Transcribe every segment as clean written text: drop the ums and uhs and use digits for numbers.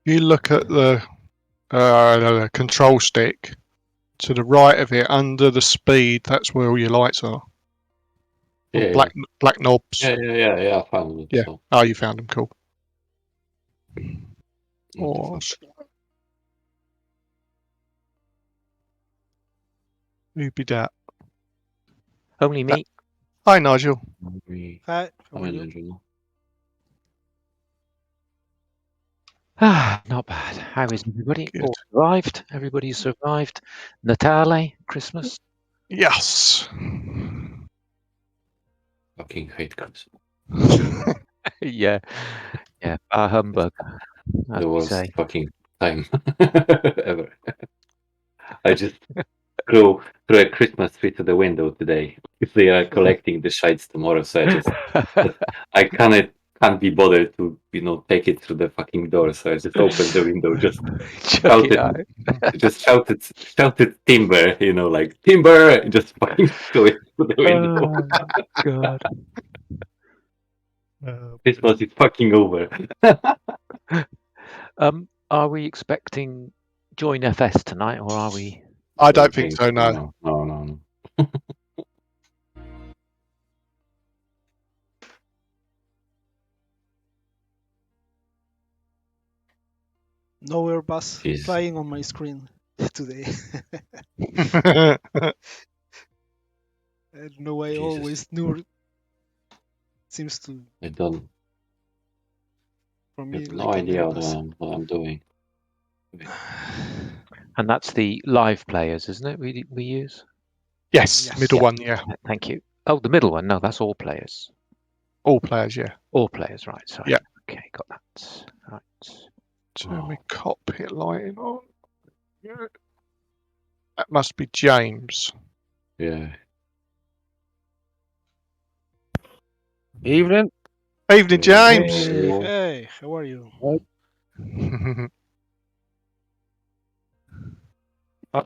You look at the control stick. To the right of it, under the speed, that's where all your lights are. Yeah, Black knobs. yeah. I found it. Yeah. So. Oh, you found them. Cool. Oh, who'd be that? Only me. Hi, Nigel. Hi. How are you? Not bad. How is everybody? Good. All survived. Everybody survived. Natale, Christmas. Yes. Fucking hate Christmas. Yeah. Humbug. As The we worst say. fucking time ever. I just threw a Christmas tree to the window today. If they are collecting the shites tomorrow, so I can't be bothered to take it through the fucking door. So I just opened the window, just shouted timber, like timber, just fucking threw it through the window. Oh, God. Christmas is fucking over. Are we expecting Join FS tonight, or are we? I don't think so. No. No. No Airbus Jeez. flying on my screen today. I I don't know why I Jesus. always knew. Seems to. I don't For me, have like no an idea Airbus. what I'm doing. And that's the live players, isn't it? We use. Yes, Yes. middle Yeah. one. Yeah, Thank you. Oh, the middle one. No, that's all players. all players. Yeah. All players, right? Sorry. Yeah. Okay, got that. Right. Turn my cockpit lighting on. Yeah. That must be James. Yeah. Evening. Evening, James. Hey, how are you?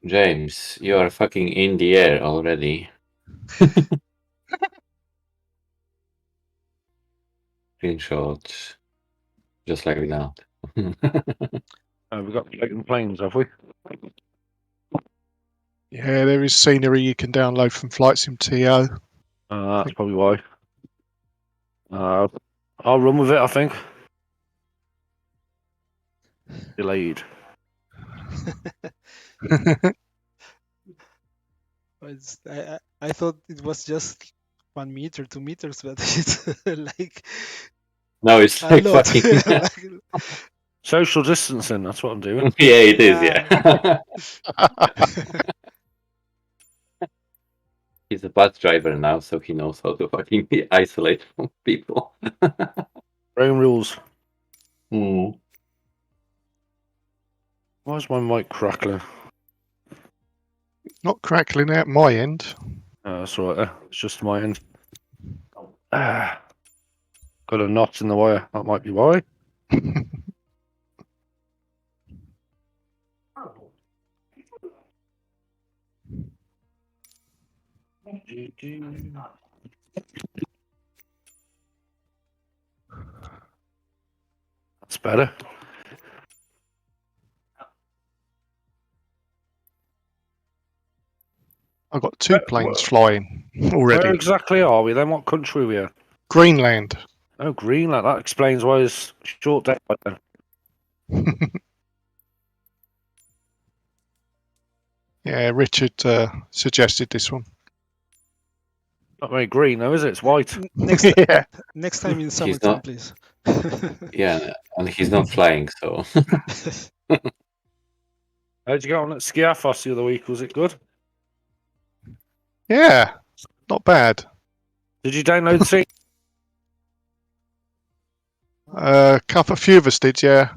James, you are fucking in the air already. Screenshot. Just like that. We've got floating planes, have we? Yeah, there is scenery you can download from Flight Sim TO. That's probably why. I'll run with it, I think. Delayed. I thought it was just 1 meter, 2 meters, but it's like No, it's a like lot. fucking. Social distancing, that's what I'm doing. Yeah, it is. Yeah. He's a bus driver now, so he knows how to fucking isolate from people. Own rules. Mm. Why is my mic crackling? Not crackling out my end. That's all right. It's just my end. Got a knot in the wire. That might be why. That's better. I've got 2 planes flying already. Where exactly are we then? What country are we in? Greenland. Oh, Greenland. That explains why it's short day by then. Yeah, Richard suggested this one. Not very green though, is it? It's white. Yeah. Next time in He's summertime, not. please. Yeah, and he's not flying, so. How'd you get on at Skiathos the other week? Was it good? Yeah, not bad. Did you download the scene? A few of us did, yeah.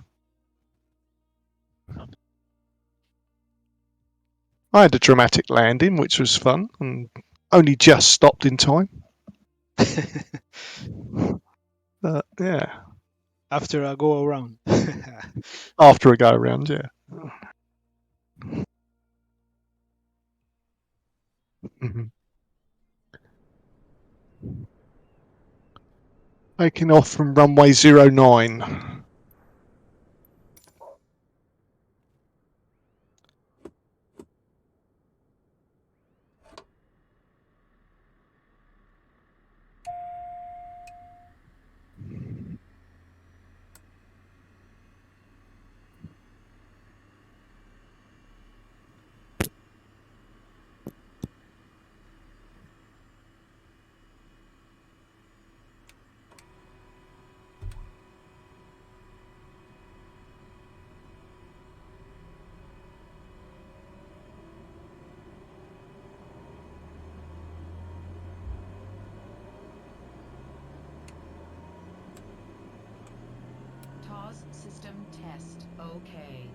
I had a dramatic landing, which was fun, and only just stopped in time. Yeah. After I go around. After a go around, yeah. Taking off from runway 09. Test. Okay.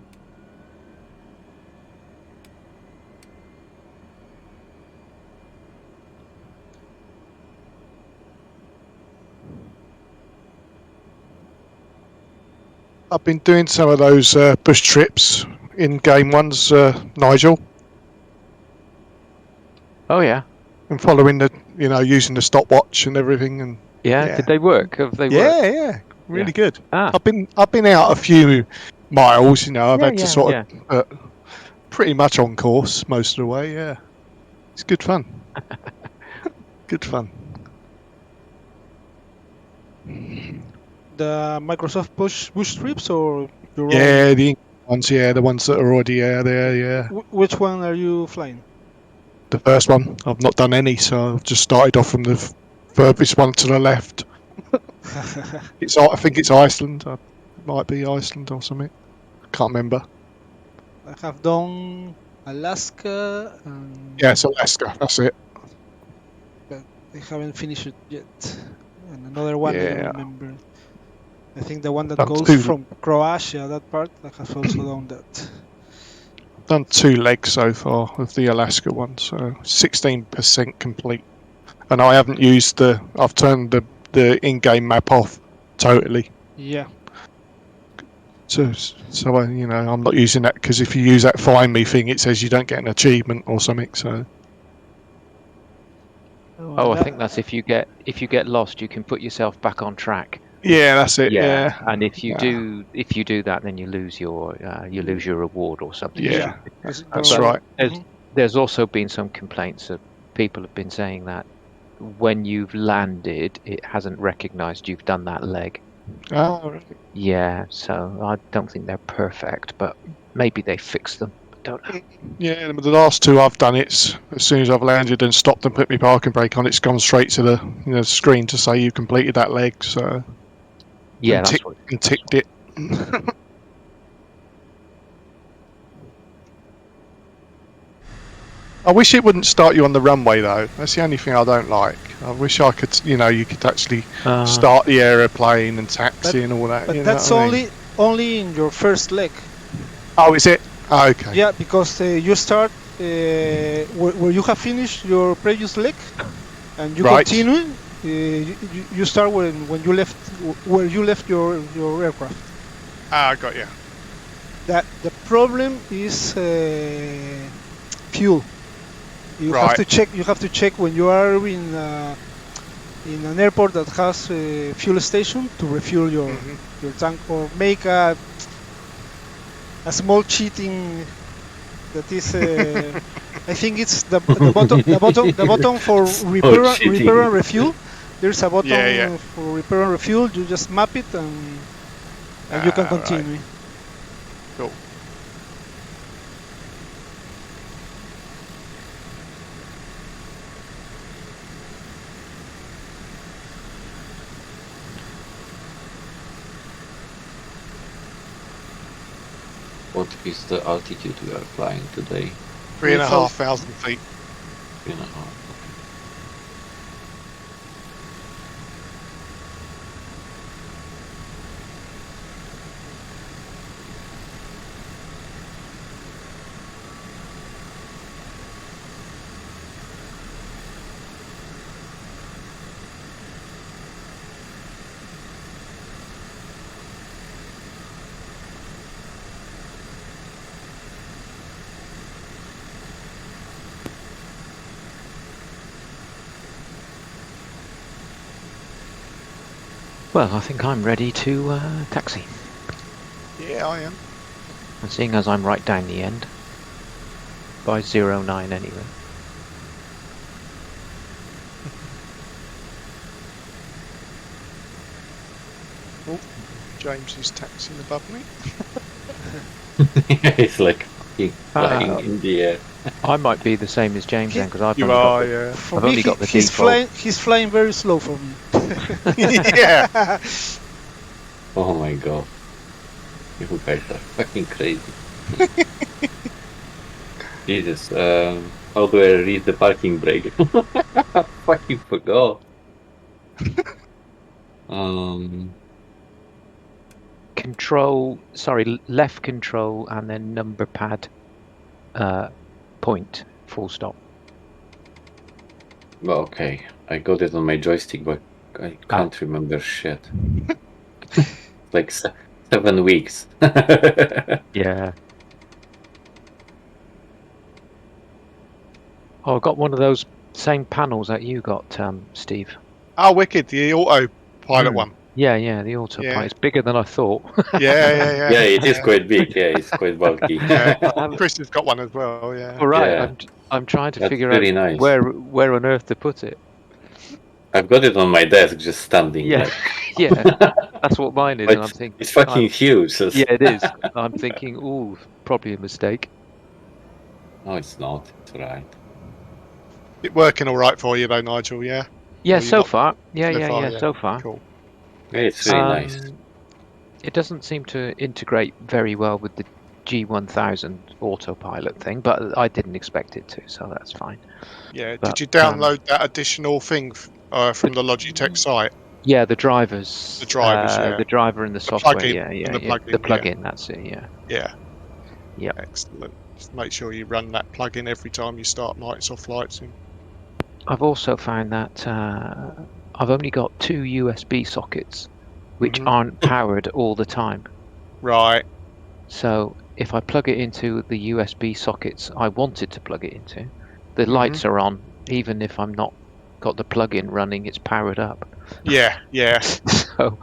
I've been doing some of those bush trips in game ones, Nigel, Oh yeah. and following the, using the stopwatch and everything, and Yeah. Yeah. Did they work? Have they worked? yeah, really good. Ah. I've been out a few miles, I've Yeah, had to yeah, sort yeah. of pretty much on course most of the way. Yeah, it's good fun. Good fun. The Microsoft bush trips or your Yeah, the ones, the ones that are already there. Yeah, own? Which one are you flying? the first one. I've not done any, so I've just started off from the furthest one to the left. I think it's Iceland. It might be Iceland or something. Can't remember. I have done Alaska, and Yeah, it's Alaska. That's it. but I haven't finished it yet. And another one I don't Yeah. remember. I think the one that Done goes two. from Croatia, that part, I have also done that. I've done 2 legs so far of the Alaska one, so 16% complete. And I haven't used I've turned the in-game map off totally. Yeah. So I'm not using that, because if you use that find me thing, it says you don't get an achievement or something. So Oh, I think that's if you get lost, you can put yourself back on track. yeah, that's it. Yeah. Yeah, And if you Yeah. do that, then you lose your reward or something. Yeah, Because that's you're- right. Mhm. There's also been some complaints that people have been saying that when you've landed, it hasn't recognised you've done that leg. Oh, really? Yeah, so I don't think they're perfect, but maybe they fix them. Don't know. Yeah, the last 2 I've done, it's as soon as I've landed and stopped and put my parking brake on, it's gone straight to the screen to say you completed that leg. So Yeah, and that's what. ticked it. I wish it wouldn't start you on the runway though. That's the only thing I don't like. I wish I could, you could actually start the aeroplane and taxi and all that. But you know that's what I mean? only in your first leg. Oh, is it? Oh, okay. Yeah, because you start where you have finished your previous leg, and you Right. continue. You start when you left where you left your aircraft. Ah, I got you. That the problem is fuel. You have Right. to check. You have to check when you are in an airport that has a fuel station to refuel your tank, or make a small cheating. That is, I think it's the button for repair and refuel. There's a button Yeah. for repair and refuel. You just map it and you can Ah, continue. right. Cool. What is the altitude we are flying today? 3,500 feet. 3.5. Well, I think I'm ready to taxi. Yeah, I am. And seeing as I'm right down the end, by 09 anyway. James is taxiing above me. It's like flying in the air. I might be the same as James then, because I've You only got are, the, yeah. For I've me, only got the he's default. flying very slow for me. Yeah. Oh my god. You guys are fucking crazy. Jesus, how do I read the parking brake? I fucking forgot. left control and then number pad point, full stop. Well, okay. I got it on my joystick, but I can't remember shit. Like 7 weeks. Yeah. Oh, I got one of those same panels that you got, Steve. Oh, wicked! The autopilot one. Yeah, the autopilot. Yeah. It's bigger than I thought. Yeah. Yeah, it is quite big. Yeah, it's quite bulky. Yeah. Chris has got one as well. Yeah. All right, Yeah. I'm trying to That's figure very out nice. where on earth to put it. I've got it on my desk, just standing. Yeah, Like, yeah, that's what mine is, but and I'm thinking, it's fucking huge. So yeah, it is. I'm thinking, ooh, probably a mistake. No, it's not. It's alright. It working all right for you though, Nigel? Yeah. Yeah, Or you so not- far. Yeah, so far, so far. Cool. Yeah, it's really nice. It doesn't seem to integrate very well with the G1000 autopilot thing, but I didn't expect it to, so that's fine. Yeah. But, Did you download that additional thing from the Logitech site? Yeah, the drivers. The drivers, yeah. The driver and the software. plugin, Yeah, and the plugin, The plugin. That's it. Yeah. Yeah. Yep. Excellent. Just make sure you run that plugin every time you start Microsoft Flight Sim. I've also found that I've only got 2 USB sockets, which Mhm. aren't powered all the time. Right. So if I plug it into the USB sockets I wanted to plug it into, the lights are on, even if I'm not got the plug-in running. It's powered up. Yeah. So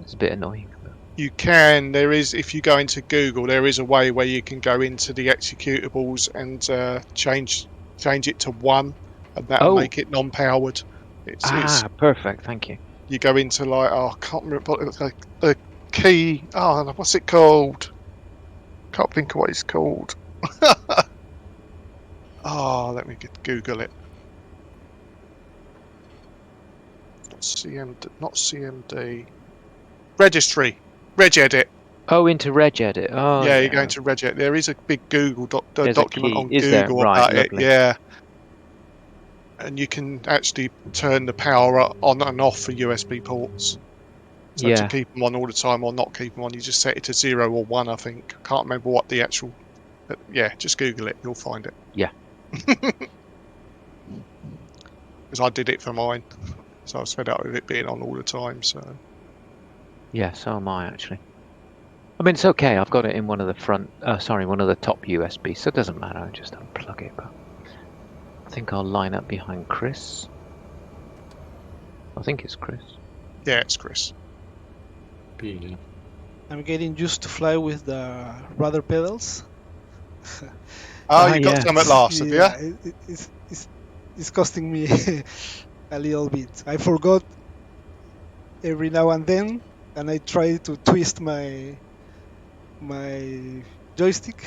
it's a bit annoying. You can. There is. If you go into Google, there is a way where you can go into the executables and change it to 1, and that'll make it non-powered. It's Perfect. Thank you. you go into like I can't remember what the key. Oh, what's it called? Can't think of what it's called. Oh, let me Google it. Not CMD. Registry. Regedit. Oh, into regedit. Oh, yeah, you're going to Regedit. There is a big Google There's a document key. on Is there? Google Right, about lovely. it. Yeah. And you can actually turn the power on and off for USB ports. So to keep them on all the time or not keep them on, you just set it to 0 or 1, I think. Can't remember what the actual... But yeah, just Google it. You'll find it. Yeah. Because I did it for mine. So I was fed up with it being on all the time. So Yeah, so am I actually. I mean, it's okay. I've got it in one of the one of the top USB, so it doesn't matter. I just unplug it. But I think I'll line up behind Chris. I think it's Chris. yeah, it's Chris. Yeah. I'm getting used to fly with the rudder pedals. Oh, you got some at last, have you? Yeah, it's costing me a little bit. I forgot every now and then, and I try to twist my joystick.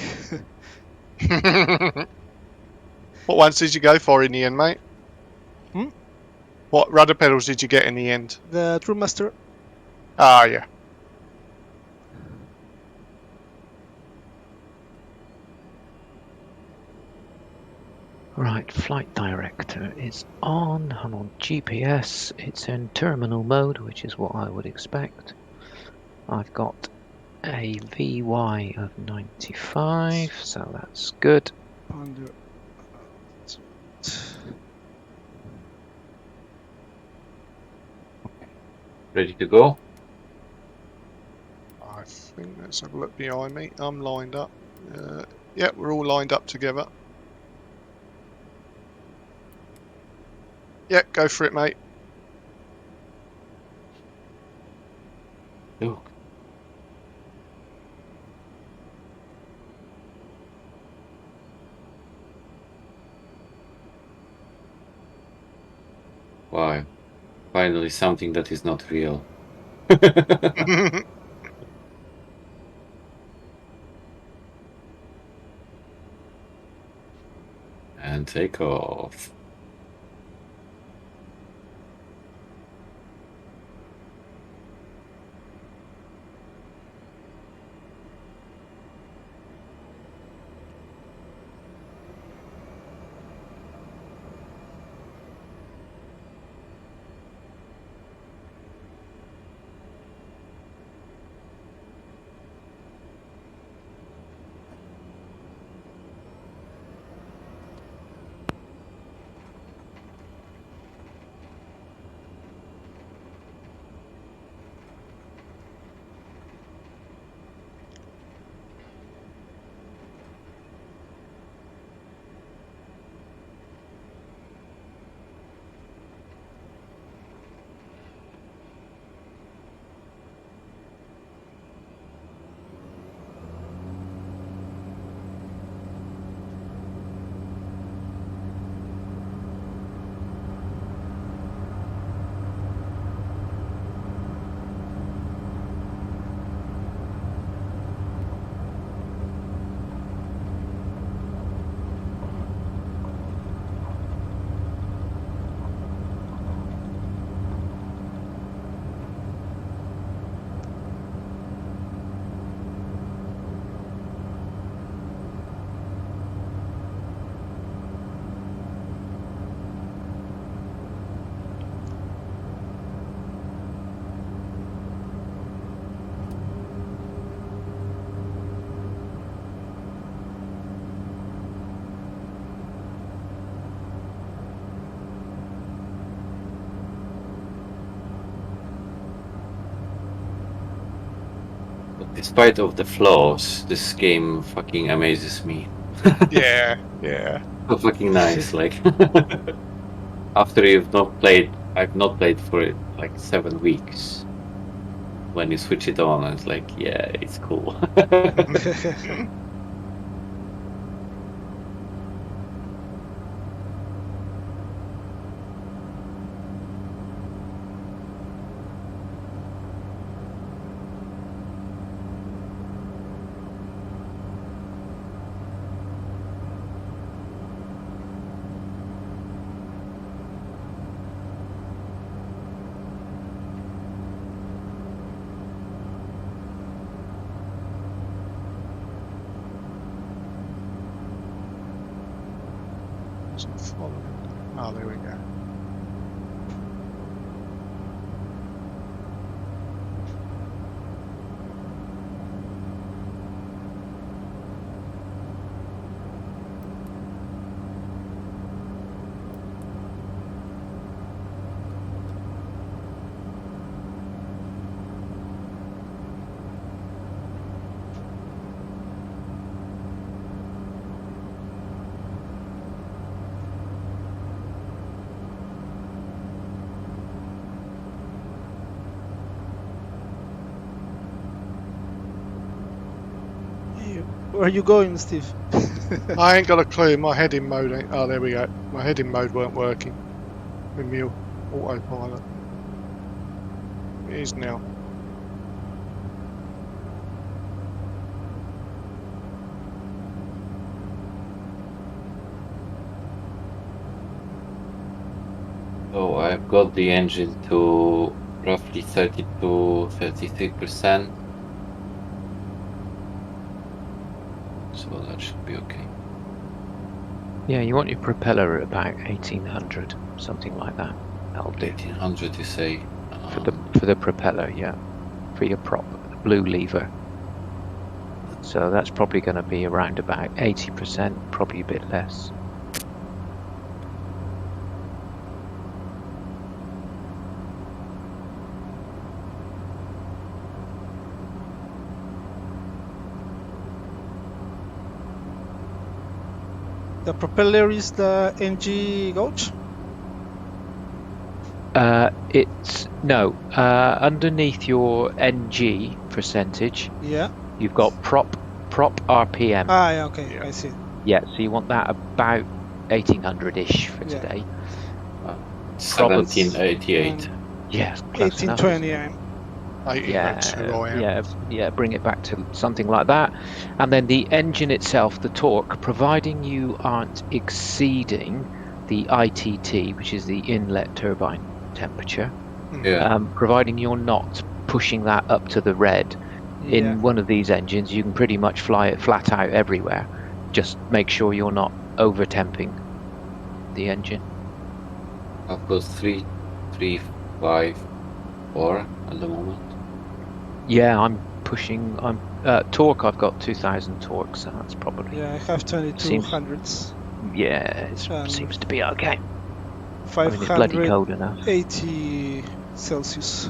What ones did you go for in the end, mate? Hmm? What rudder pedals did you get in the end? The True-Master. Ah, yeah. Right, flight director is on. I'm on GPS. It's in terminal mode, which is what I would expect. I've got a VY of 95, so that's good. Under. Ready to go? I think let's have a look behind me. I'm lined up. Yeah, we're all lined up together. Yeah, go for it, mate. Oh. Wow. Finally something that is not real. And take off. despite of the flaws, this game fucking amazes me. Yeah, yeah. So fucking nice. Like after I've not played for it like 7 weeks. When you switch it on, it's like, yeah, it's cool. Oh, there we go. Where are you going, Steve? I ain't got a clue. My heading mode ain't. Oh, there we go. My heading mode weren't working with my autopilot. It is now. So I've got the engine to roughly 30 to 33%. So that should be okay. Yeah, you want your propeller at about 1800, something like that. That'll do. 1800 you say? For the propeller, yeah. For your prop, the blue lever. So that's probably going to be around about 80%, probably a bit less. The propeller is the NG gauge? It's no underneath your NG percentage. Yeah. You've got prop RPM. Ah, yeah, okay, Yeah. I see. Yeah, so you want that about 1800-ish for Yeah. today. 1788. Yeah, close enough. 1820, yeah. 80 Yeah, that's who I am. yeah, bring it back to something like that. And then the engine itself, the torque, providing you aren't exceeding the ITT, which is the inlet turbine temperature, Yeah. providing you're not pushing that up to the red, in Yeah. one of these engines, you can pretty much fly it flat out everywhere. Just make sure you're not over-temping the engine. I've got 3, 5, 4 at the moment. Yeah, I'm pushing. I'm torque. I've got 2000 torque, so that's probably Yeah, I have 2200s. yeah. It seems to be okay. I mean, it's bloody cold enough. 580 Celsius.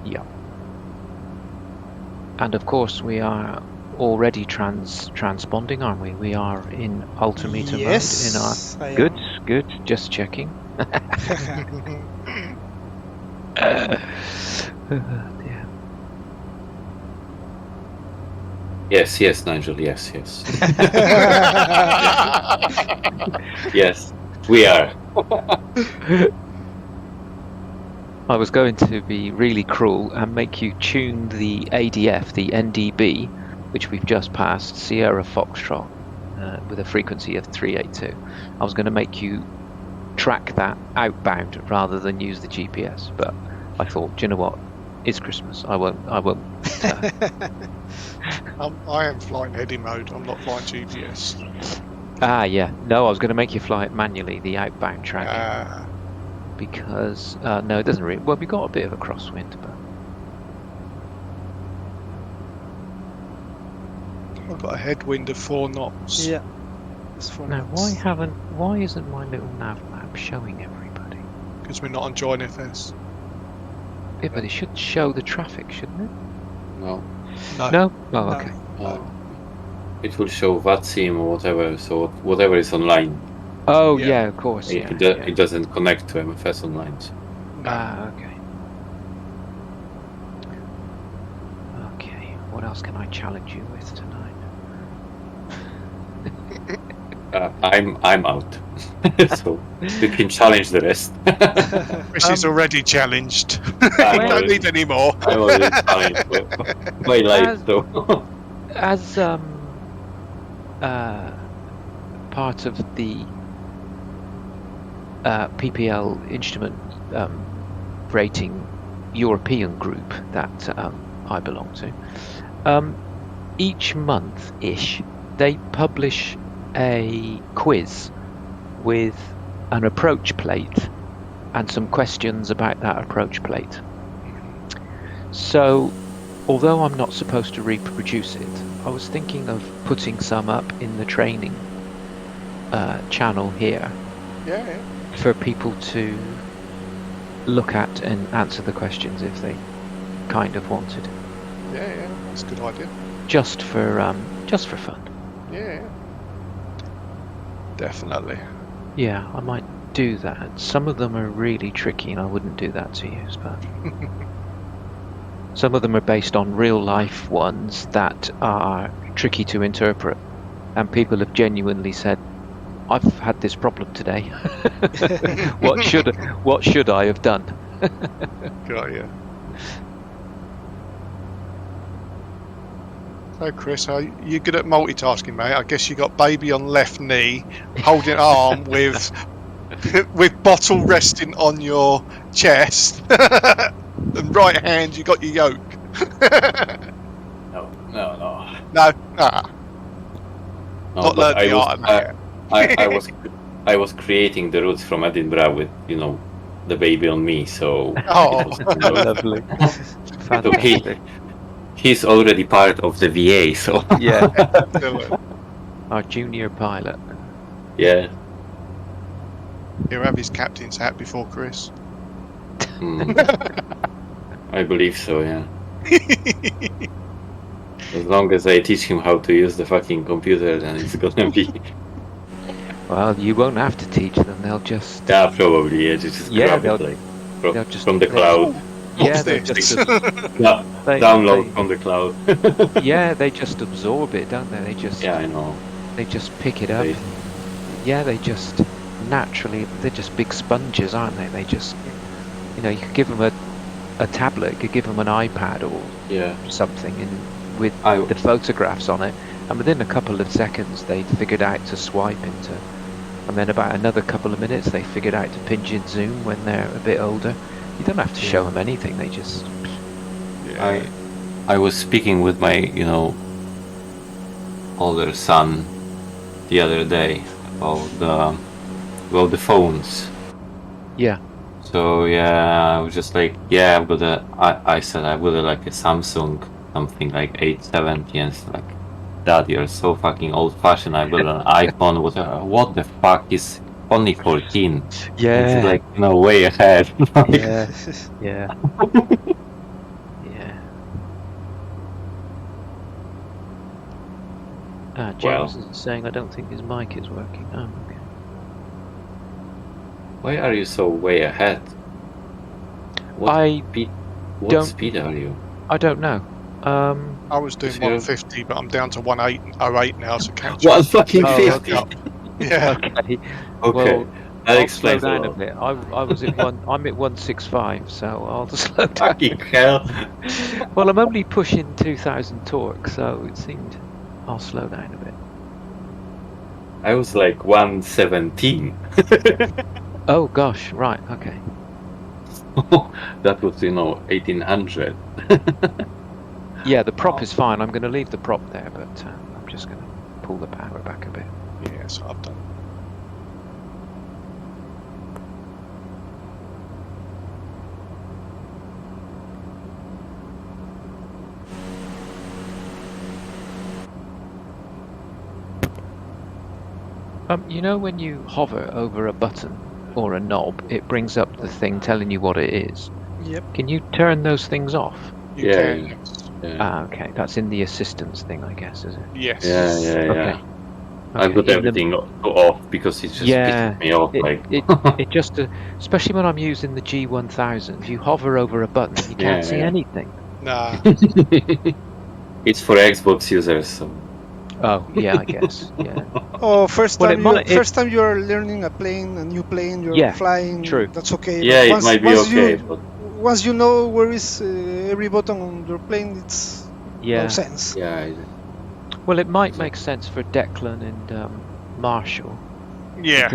Yeah. And of course, we are already transponding, aren't we? We are in altimeter Yes, mode. I Good, am. good. Just checking. Yeah. Yes, Nigel. Yes. Yes, we are. I was going to be really cruel and make you tune the ADF, the NDB, which we've just passed, Sierra Foxtrot, with a frequency of 382. I was going to make you track that outbound rather than use the GPS, but I thought, do you know what? It's Christmas. I won't. I am flying heading mode. I'm not flying GPS. Yeah. No, I was going to make you fly it manually, the outbound tracking. Because no, it doesn't really. Well, we got a bit of a crosswind, but I've got a headwind of 4 knots. Yeah. It's for now knots. why isn't my little nav map showing everybody? Because we're not on Join FS. Yeah, but it should show the traffic, shouldn't it? No. No? Oh, No. okay. It will show VATSIM or whatever, so whatever is online. Oh, Yeah. yeah, of course. It, Yeah. it, yeah. it doesn't connect to MFS online. So. No. Okay. Okay. What else can I challenge you with tonight? I'm out. So we can challenge the rest. Chris is already challenged. I'm Don't already- need any more. I'm already challenged for my life, so As part of the PPL instrument rating European group that I belong to, each month-ish they publish a quiz with an approach plate and some questions about that approach plate. So, although I'm not supposed to reproduce it, I was thinking of putting some up in the training channel here Yeah. for people to look at and answer the questions if they kind of wanted, Yeah. That's a good idea. just for fun. Yeah. Definitely. Yeah, I might do that. Some of them are really tricky, and I wouldn't do that to use, but some of them are based on real life ones that are tricky to interpret, and people have genuinely said, "I've had this problem today. What should I have done?" Got you. So, Chris, are you good at multitasking, mate? I guess you got baby on left knee, holding arm with bottle resting on your chest, and right hand you got your yoke. no. No, No, not but learned the art of that. I was creating the routes from Edinburgh with the baby on me, so Oh. Lovely, fantastic. he's already part of the VA, so Yeah, Excellent. our junior pilot. yeah. He'll have his captain's hat before Chris. I believe so, yeah. As long as I teach him how to use the fucking computer, then it's gonna be Well, you won't have to teach them. They'll just probably just Yeah, grab it they'll just from the cloud. What's they this? just Download they- from the cloud. yeah, they just absorb it, don't they? They just Yeah, I know. they just pick it up. They- Yeah, they just naturally, they're just big sponges, aren't they? They just, you could give them a tablet, you could give them an iPad or Yeah. something, and with I the photographs on it, and within a couple of seconds they figured out to swipe into, and then about another couple of minutes they figured out to pinch in zoom when they're a bit older. You don't have to show them anything, they just I was speaking with my, older son the other day about the phones. yeah. So yeah, I was just like, yeah, I said I've got like a Samsung something like 870, and it's like, Dad, you're so fucking old-fashioned. I've got an iPhone. What the fuck is only 14? It's like way ahead. Yeah, yeah, yeah. James is saying I don't think his mic is working. Oh, okay. Why are you so way ahead? What don't- speed are you? I don't know. I was doing Is your- 150, but I'm down to 1808 now, so catch What up. fucking Oh, 50? okay. Yeah. Okay. Okay, Well, that I'll slow explains a down a lot. bit. I was at I'm at 165, so I'll just slow down. Fucking hell! Well, I'm only pushing 2,000 torque, so it seemed I'll slow down a bit. I was like 117. Oh gosh, right, okay. That was 1800. Yeah, the prop is fine. I'm going to leave the prop there, but I'm just going to pull the power back a bit. Yeah, so I've done. When you hover over a button or a knob, it brings up the thing telling you what it is. Yep. Can you turn those things off? You Yeah. can. Yeah. Ah, okay. That's in the assistance thing, I guess, is it? Yes. Yeah. Okay. I've got Okay, in the- everything off because it's just Yeah, pissing me off. it just, especially when I'm using the G1000, you hover over a button, you can't see Yeah. anything. Nah. It's for Xbox users. So. Oh, yeah, I guess. Yeah. Oh, first Well, time it might. first time you are learning a new plane, you're Yeah, flying. true. That's okay. Yeah, But it might be okay, but once you know where is every button on your plane, it's no Yeah. sense. yeah, Well, it might Exactly. make sense for Declan and Marshall Yeah.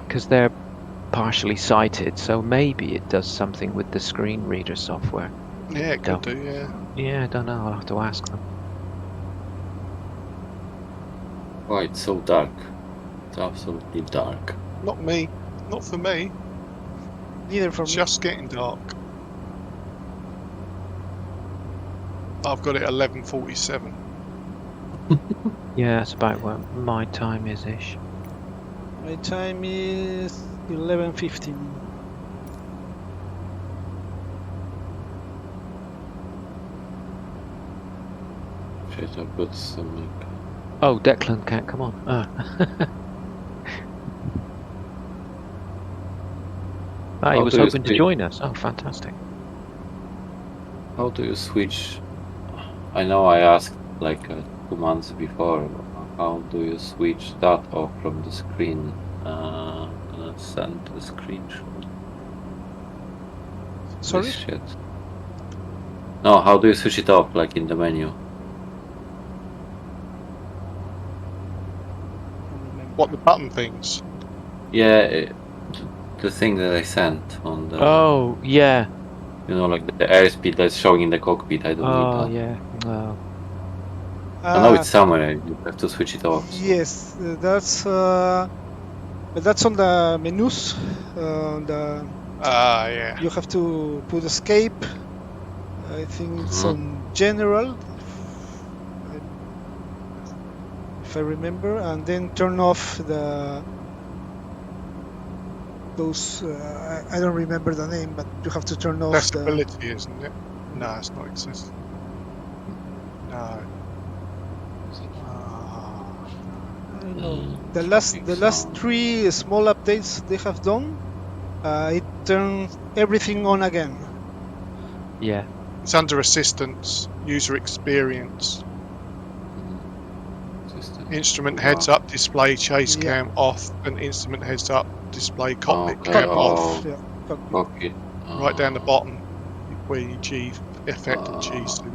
because they're partially sighted, so maybe it does something with the screen reader software. Yeah, it could do, yeah. Yeah, I don't know. I'll have to ask them. why it's so dark. It's absolutely dark. Not me. Not for me. Neither for It's me. just getting dark. I've got it 11:47. Yeah, that's about what my time is ish. My time is 11:15. Shit, I've got some like. Oh, Declan can't come on. Ah, he How was do you hoping to speak? join us. Oh, fantastic. How do you switch? I know I asked like 2 months before. How do you switch that off from the screen? Gonna send the screenshot. Sorry? This shit. No, how do you switch it off? Like in the menu? What, the button things? Yeah, the thing that I sent on the. Oh, yeah. You know, like the airspeed that's showing in the cockpit. I don't need Oh, that. yeah. Oh. I know it's somewhere. You have to switch it off. So. Yes, that's on the menus. Yeah. You have to put escape. I think it's on general, if I remember, and then turn off those. I don't remember the name, but you have to turn off the. Accessibility, isn't it? No, it's not accessible. No. I don't know. The last three small updates they have done, it turned everything on again. Yeah. It's under assistance, user experience, instrument heads up display, chase Yeah. cam off, and instrument heads up display, cockpit Okay, cam oh. off. Yeah. Cockpit. Cockpit. Right down the bottom, where you G effect and G suit.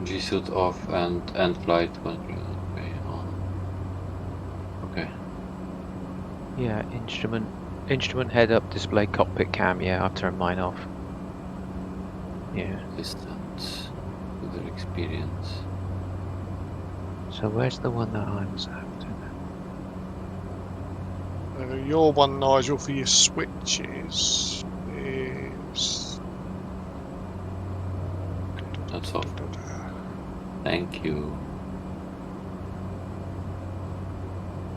G suit off and end flight control. Okay, on. Okay. Yeah, instrument head up display cockpit cam. Yeah, I've turned mine off. Yeah. Distance. User experience. So where's the one that I was after? Your one, Nigel, for your switches is. That's all. Thank you.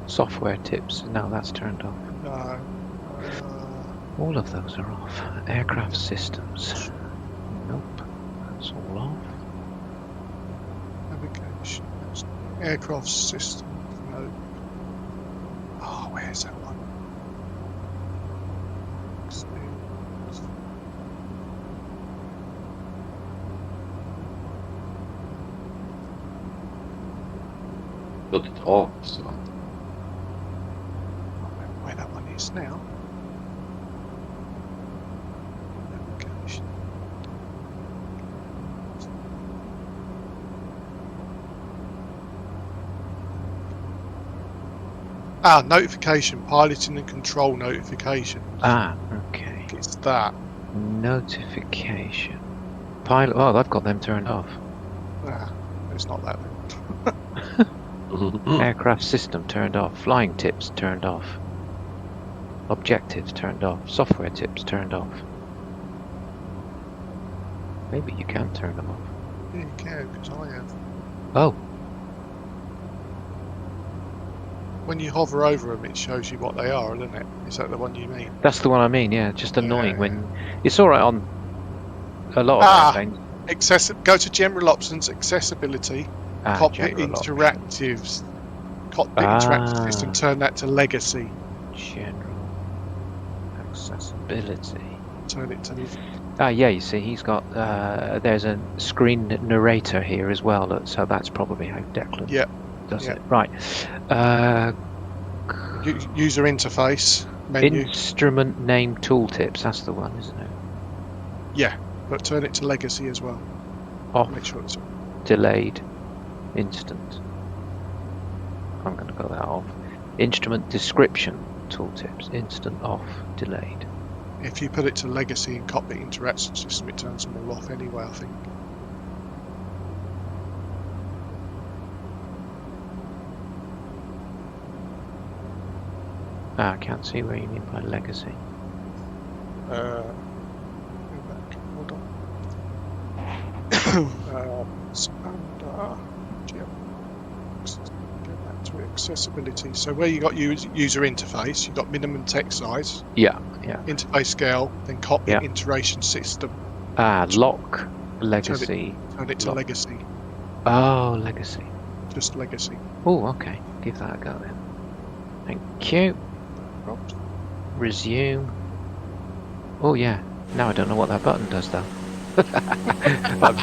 Software tips. No, that's turned off. No. All of those are off. Aircraft systems. Nope. That's all off. Navigation. Aircraft system. No. Oh, where's that one? Got it off, so. Where that one is now. Navigation. Notification, piloting and control notifications. Ah, okay. It's that. Notification. Pilot. Oh, I've got them turned off. It's not that. Aircraft system turned off. Flying tips turned off. Objectives turned off. Software tips turned off. Maybe you can turn them off. Yeah, you can, because I have. Oh, When you hover over them, it shows you what they are, doesn't it? Is that the one you mean? that's the one I mean. Yeah, just annoying Yeah. when it's all right on a lot of airplanes. Go to general options, accessibility, cockpit General interactives, cockpit interactive system. Turn that to legacy. General accessibility. Turn it to. Yeah, you see, he's got. There's a screen narrator here as well, so that's probably how Declan does it. Right. User interface menu. Instrument name tooltips. That's the one, isn't it? Yeah, but turn it to legacy as well. Off. Make sure it's Delayed. Instant. I'm going to go that off. Instrument description tooltips. Instant off. Delayed. If you put it to legacy and cockpit interaction system, it turns them all off anyway, I think. I can't see what you mean by legacy. Go back. Hold on. Go back to accessibility. So where you got user interface, you got minimum text size. Yeah. Interface scale, then cockpit iteration system. Lock. Legacy. Turn it to legacy. Oh, legacy. Just legacy. Oh, okay. Give that a go then. Thank you. Resume. Oh yeah. Now I don't know what that button does though. I'm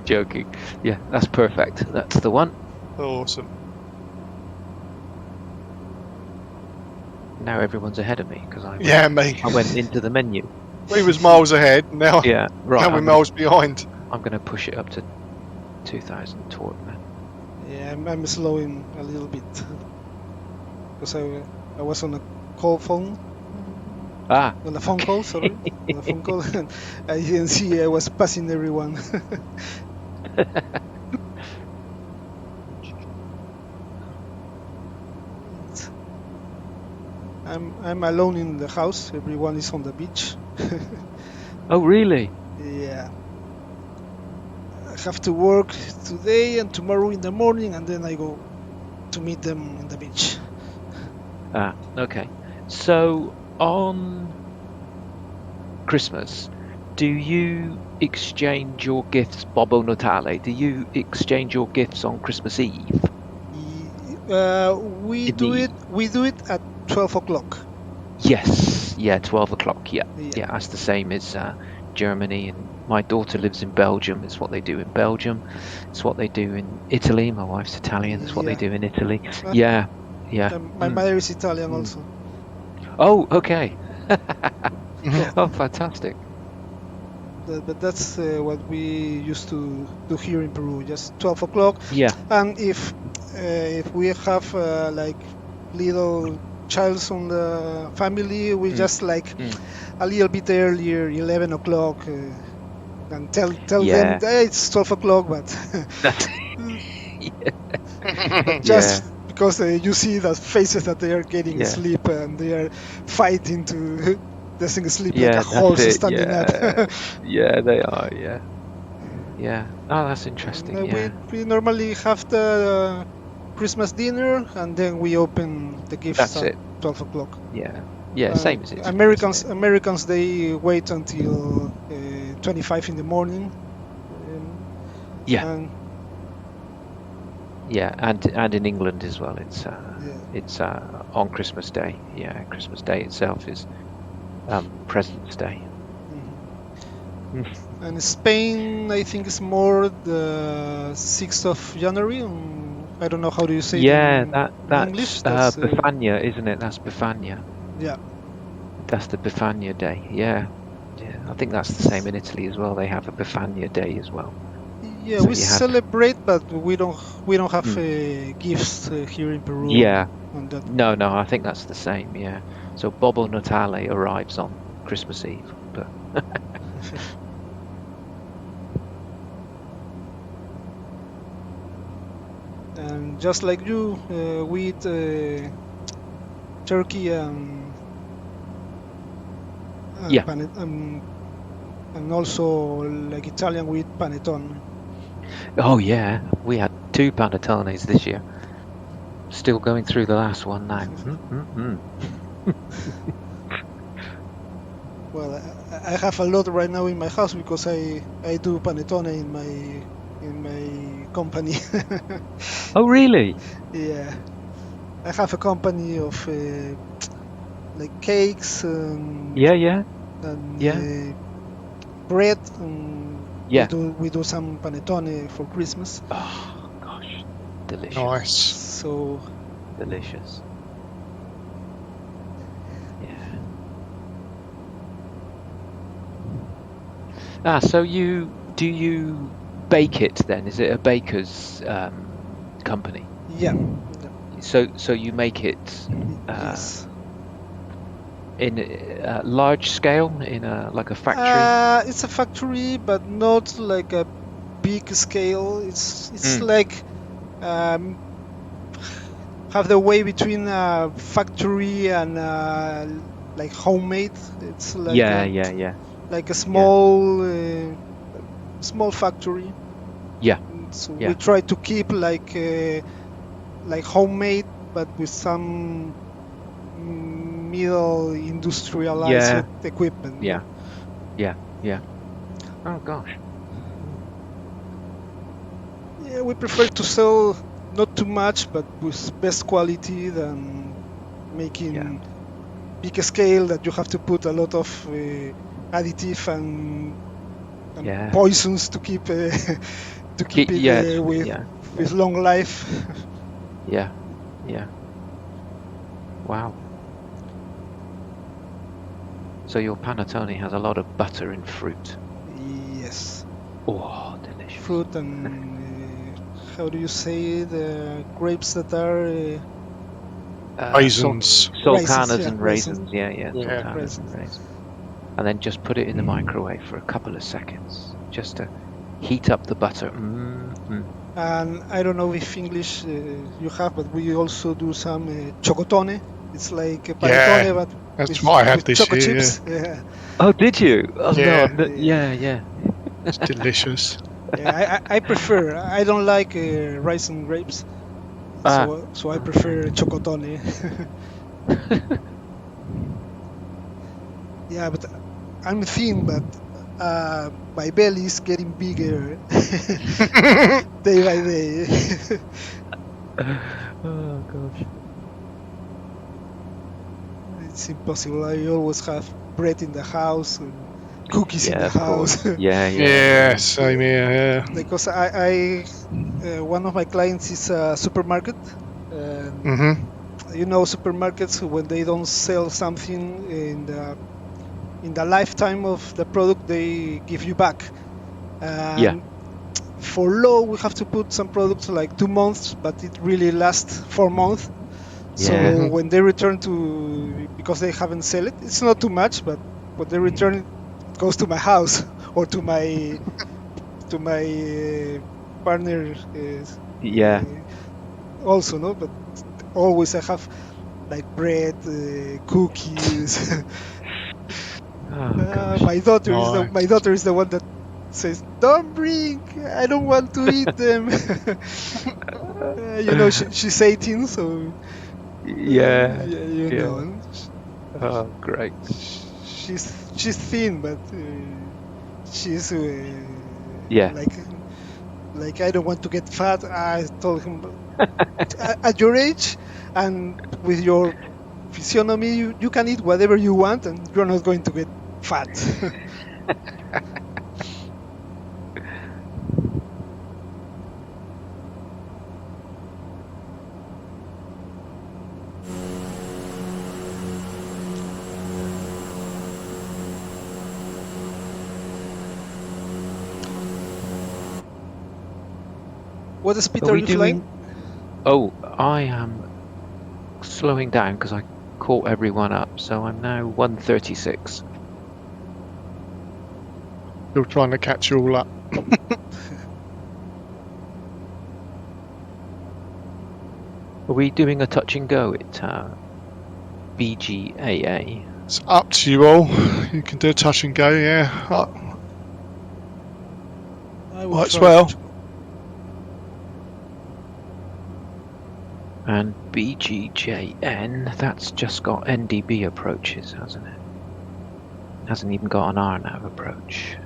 joking. Yeah, that's perfect. That's the one. Awesome. Now everyone's ahead of me because I went into the menu. We was miles ahead. Now Yeah, right. Now we're miles behind. I'm going to push it up to 2,000 torque now. Yeah, I'm slowing a little bit because I was on a phone. On a phone call, sorry. On a phone call, and I didn't see I was passing everyone. I'm alone in the house. Everyone is on the beach. Oh, really? Yeah. I have to work today and tomorrow in the morning, and then I go to meet them in the beach. Okay. So on Christmas, do you exchange your gifts, Bobo Natale? Do you exchange your gifts on Christmas Eve? We do it at 12 o'clock. Yes. Yeah, 12 o'clock. Yeah, that's the same as Germany, and my daughter lives in Belgium. It's what they do in Belgium. It's what they do in Italy. My wife's Italian. It's what they do in Italy. Yeah. My mother is Italian also. Oh, okay. Oh, fantastic. But that's what we used to do here in Peru, just 12 o'clock. Yeah. And if we have like little childs on the family, we just like a little bit earlier, 11 o'clock, and tell them it's 12 o'clock, but just because you see the faces that they are getting asleep and they are fighting to doesn't sleep like a horse standing up. Yeah, they are. Yeah. Oh, that's interesting. We normally have the Christmas dinner and then we open the gifts at 12 o'clock. Yeah, same as it. Americans they wait until 25 in the morning. And in England as well, it's on Christmas Day. Yeah, Christmas Day itself is President's Day. Mm-hmm. And Spain, I think, is more the 6th of January. I don't know how do you say it in English. That's Bifania, isn't it? That's Bifania. Yeah. That's the Bifania Day. Yeah. I think that's the same in Italy as well. They have a Bifania Day as well. Yeah, so we celebrate, but we don't have gifts here in Peru. Yeah. On that. No, I think that's the same. Yeah. So Bobo Natale arrives on Christmas Eve, but. And just like you, we eat turkey and and also like Italian, we eat panettone. Oh yeah, we had 2 panettones this year. Still going through the last one now. Well, I have a lot right now in my house because I do panettone in my company. Oh, really? Yeah, I have a company of like cakes Yeah, yeah, and yeah, bread. And yeah. we do some panettone for Christmas. Oh gosh, delicious, Nice. So delicious. Yeah. So do you bake it then? Is it a baker's company? yeah, So you make it yes. in a large scale in a like a factory? It's a factory, but not like a big scale. It's Mm. like um, have the way between a factory and like homemade. It's Yeah, yeah, yeah, like a yeah, small factory. yeah, So we yeah, try to keep like homemade, but with some middle industrialized yeah, equipment. yeah, No? yeah, yeah. Oh gosh. Yeah, we prefer to sell not too much, but with best quality than Yeah, making big scale that you have to put a lot of additive and yeah. poisons to keep to keep it Yes, with yeah, yeah, long life. yeah, yeah. Wow. So your panettone has a lot of butter and fruit. Yes, Oh, delicious. fruit and how do you say the grapes that are Raisins. raisins? Sultanas Yeah, and raisins. raisins. Yeah, yeah, Yeah. sultanas and Raisins. raisins. And then just put it in the microwave for a couple of seconds, just to heat up the butter. And I don't know if English you have, but we also do some chocotone. It's like a panettone, Yeah. but That's what I had with this choco year. Yeah. chips. Yeah, Oh, did you? Oh no, Yeah. yeah, yeah, yeah. It's delicious. yeah. I prefer. I don't like rice and grapes, Ah, so I okay. prefer chocotone. Yeah, but I'm thin, but my belly is getting bigger day by day. Oh gosh. It's impossible. I always have bread in the house and cookies in Yeah, the of course. house. Yeah, yeah, Yeah, yeah. same here. Yeah. Because one of my clients is a supermarket, and Mhm. supermarkets when they don't sell something in the lifetime of the product, they give you back. Yeah, And for law, we have to put some products like 2 months, but it really lasts 4 months. yeah, So Mhm. when they return to because they haven't sell it, it's not too much, but when they return, it goes to my house or to my partner yeah. also, no. But always I have like bread, cookies. Oh gosh. Nice. My daughter is the one that says, "Don't bring. I don't want to eat them." She's 18, so Yeah, yeah, yeah. and Oh, great. she's thin, but she's Yeah. like I don't want to get fat. I told him, at your age and with your physiognomy, you can eat whatever you want, and you're not going to get fat. What speed Are are we you flying? doing? Oh, I am slowing down because I caught everyone up, so I'm now 136. Still trying to catch you all up. Are we doing a touch and go at BGAA? It's up to you all. You can do a touch and go. Yeah. I will Might as try well. to go. And BGJN, that's just got NDB approaches, hasn't it? Hasn't even got an RNAV approach.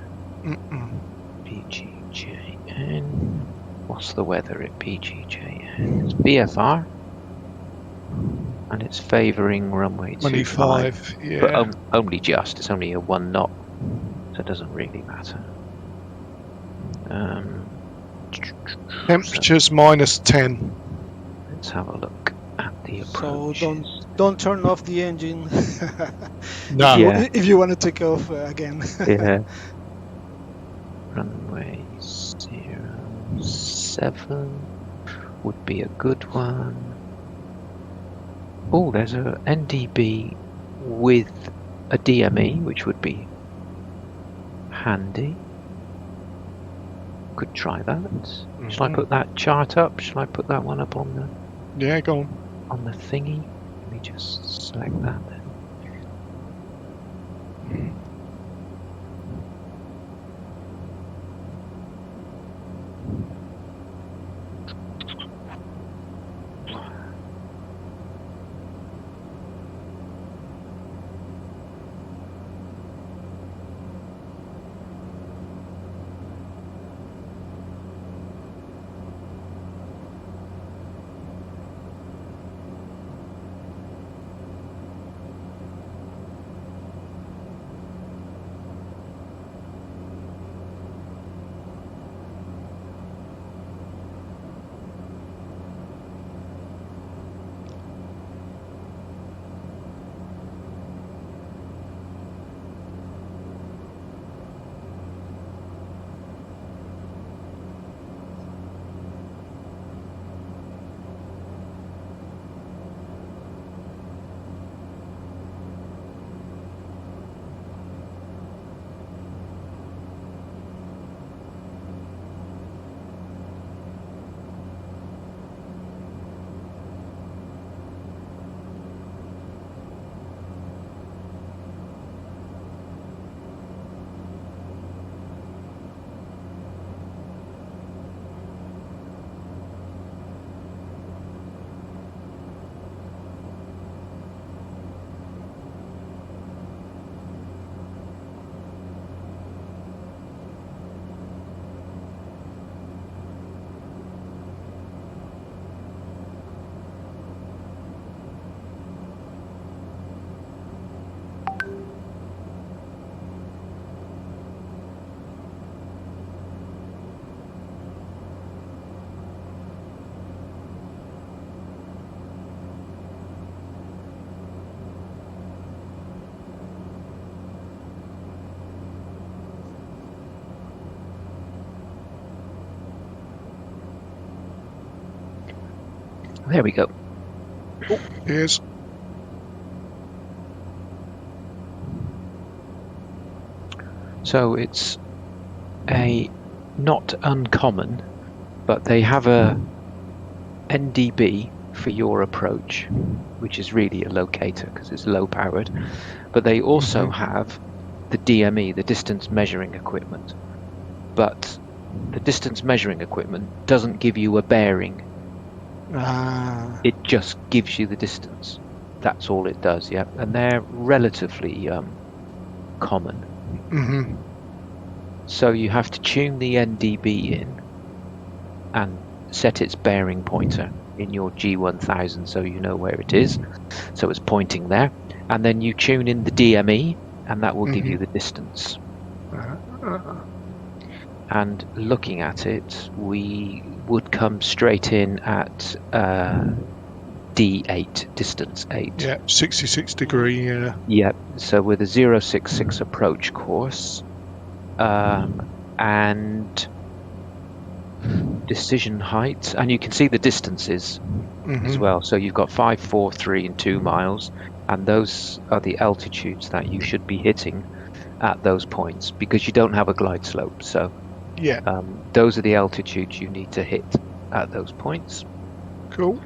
Mm-mm. PGJN. What's the weather at PGJN? It's VFR. And it's favouring runway 25. 25, But yeah. only just. It's only a 1 knot. So it doesn't really matter. Temperature's -10. Let's have a look at the So approach. don't turn off the engine. No. Yeah. If you want to take off again. Yeah. Runway 07 would be a good one. Oh, there's a NDB with a DME, which would be handy. Could try that. Shall I put that chart up? Shall I put that one up on the Yeah, go on. the thingy? Let me just select that then. There we go. Here's. So it's a not uncommon, but they have a NDB for your approach, which is really a locator because it's low powered, but they also have the DME, the distance measuring equipment, but the distance measuring equipment doesn't give you a bearing. It just gives you the distance. That's all it does, yeah. And they're relatively common. Mm-hmm. So you have to tune the NDB in and set its bearing pointer in your G1000 so you know where it is. So it's pointing there. And then you tune in the DME and that will give you the distance. And looking at it, we would come straight in at D8, distance 8. Yeah, 66 degree, yeah. Yep, so with a 066 approach course, and decision height, and you can see the distances as well. So you've got 5, 4, 3 and 2 miles, and those are the altitudes that you should be hitting at those points because you don't have a glide slope. So yeah, those are the altitudes you need to hit at those points. Cool.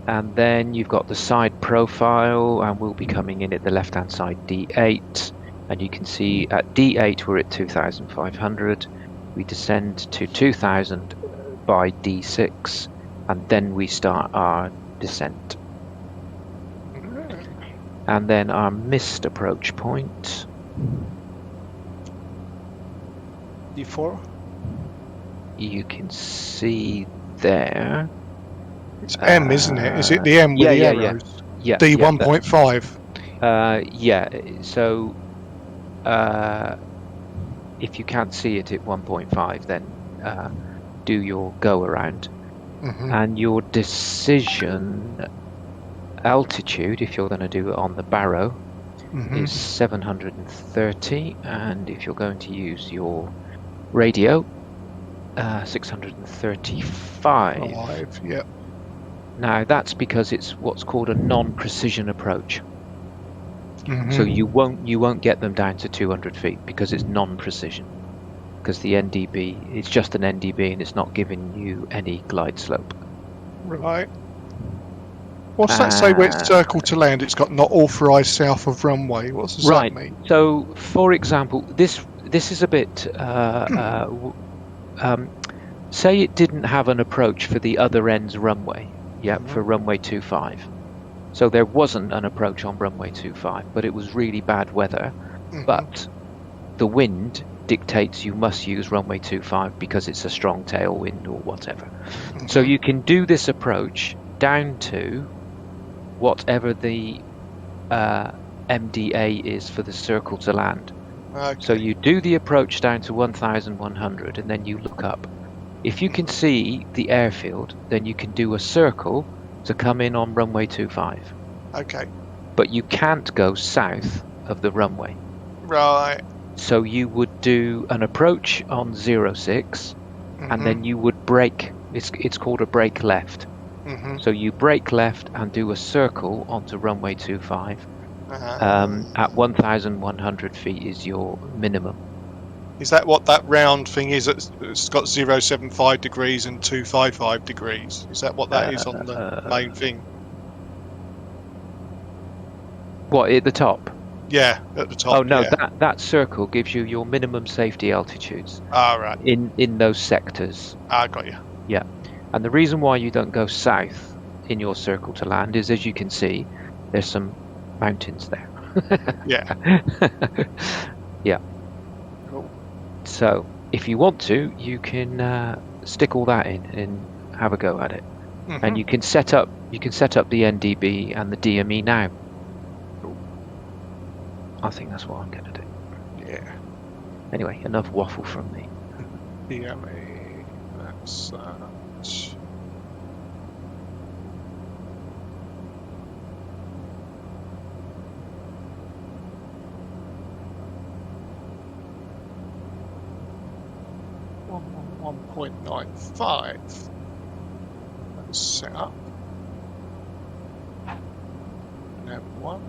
And then you've got the side profile, and we'll be coming in at the left-hand side D8. And you can see at D8 we're at 2,500. We descend to 2,000 by D6, and then we start our descent. And then our missed approach point D4. You can see there. It's M, isn't it? Is it the M with yeah, the yeah, yeah. arrows? Yeah. D yeah, 1.5. yeah. So if you can't see it at 1.5, then do your go around. Mm-hmm. And your decision altitude, if you're going to do it on the Barrow, Mm-hmm. is 730, and if you're going to use your radio, 635. 5, yeah. Now that's because it's what's called a non-precision approach. Mm-hmm. So you won't get them down to 200 feet because it's non-precision. Because the NDB, it's just an NDB and it's not giving you any glide slope. Right. What's that say where it's circle to land? It's got not authorised south of runway. What does Right. that mean? So, for example, this is a bit. Say it didn't have an approach for the other end's runway. Yeah, for runway 25. So there wasn't an approach on runway 25, but it was really bad weather. Mhm. But the wind dictates you must use runway 25 because it's a strong tailwind or whatever. So Mhm. you can do this approach down to whatever the MDA is for the circle to land. Okay. So you do the approach down to 1,100 and then you look up. If you can see the airfield, then you can do a circle to come in on runway 25. Okay. But you can't go south of the runway. Right. So you would do an approach on 06 and then you would brake. It's called a brake left. Mm-hmm. So you brake left and do a circle onto runway 25. At 1,100 feet is your minimum. Is that what that round thing is? It's got 075 degrees and 255 degrees. Is that what that is on the main thing? What, at the top? Yeah, at the top. Oh no, yeah. that circle gives you your minimum safety altitudes Right. in those sectors. Got you. Yeah, and the reason why you don't go south in your circle to land is, as you can see, there's some mountains there. Yeah. Yeah. Cool. So if you want to, you can stick all that in and have a go at it. Mhm. And you can set up the NDB and the DME now. I think that's what I'm going to do. Yeah. Anyway, enough waffle from me. DME. That's that. One 1.95. That's set up. Nav 1.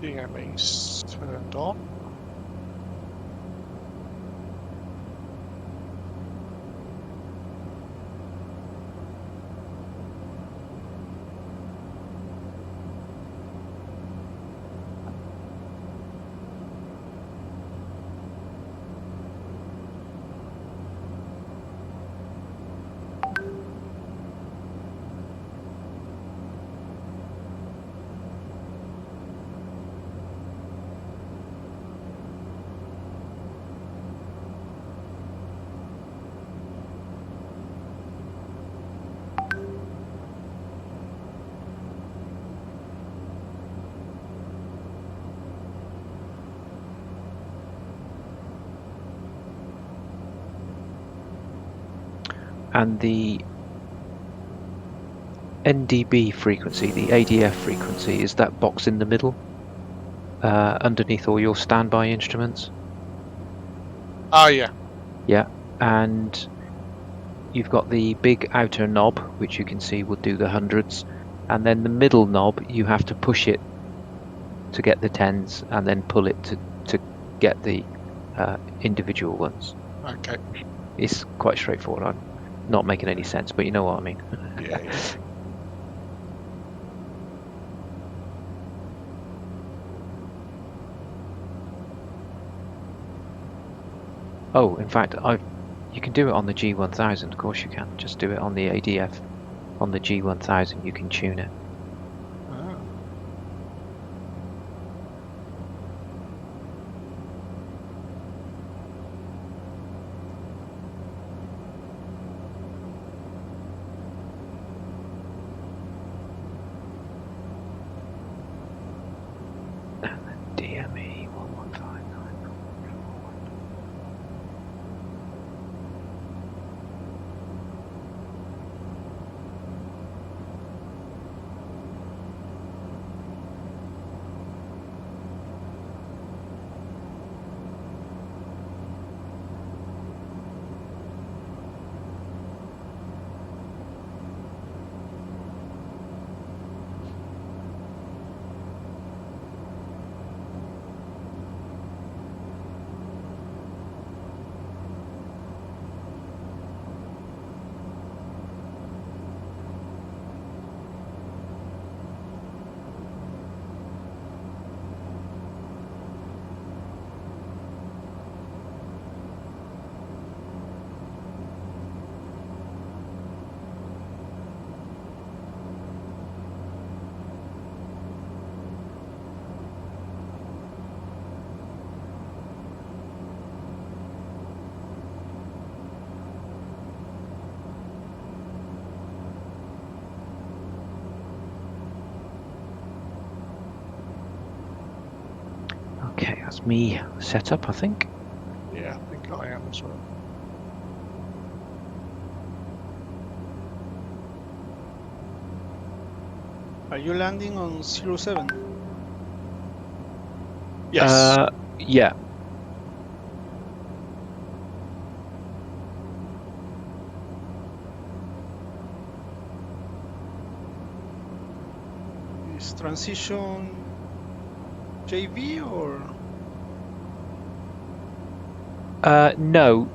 DME's turned on. And the NDB frequency, the ADF frequency, is that box in the middle underneath all your standby instruments. Oh, yeah. Yeah, and you've got the big outer knob, which you can see will do the hundreds, and then the middle knob, you have to push it to get the tens, and then pull it to get the individual ones. Okay. It's quite straightforward. I'm not making any sense, but you know what I mean. Yeah. Oh, in fact, you can do it on the G1000. Of course you can. Just do it on the ADF. On the G1000, you can tune it. Ah. DME 1159. Okay, that's me set up, I think. Yeah, I think I am as well. Are you landing on 07? Yes. Yeah. Is transition JV or? No,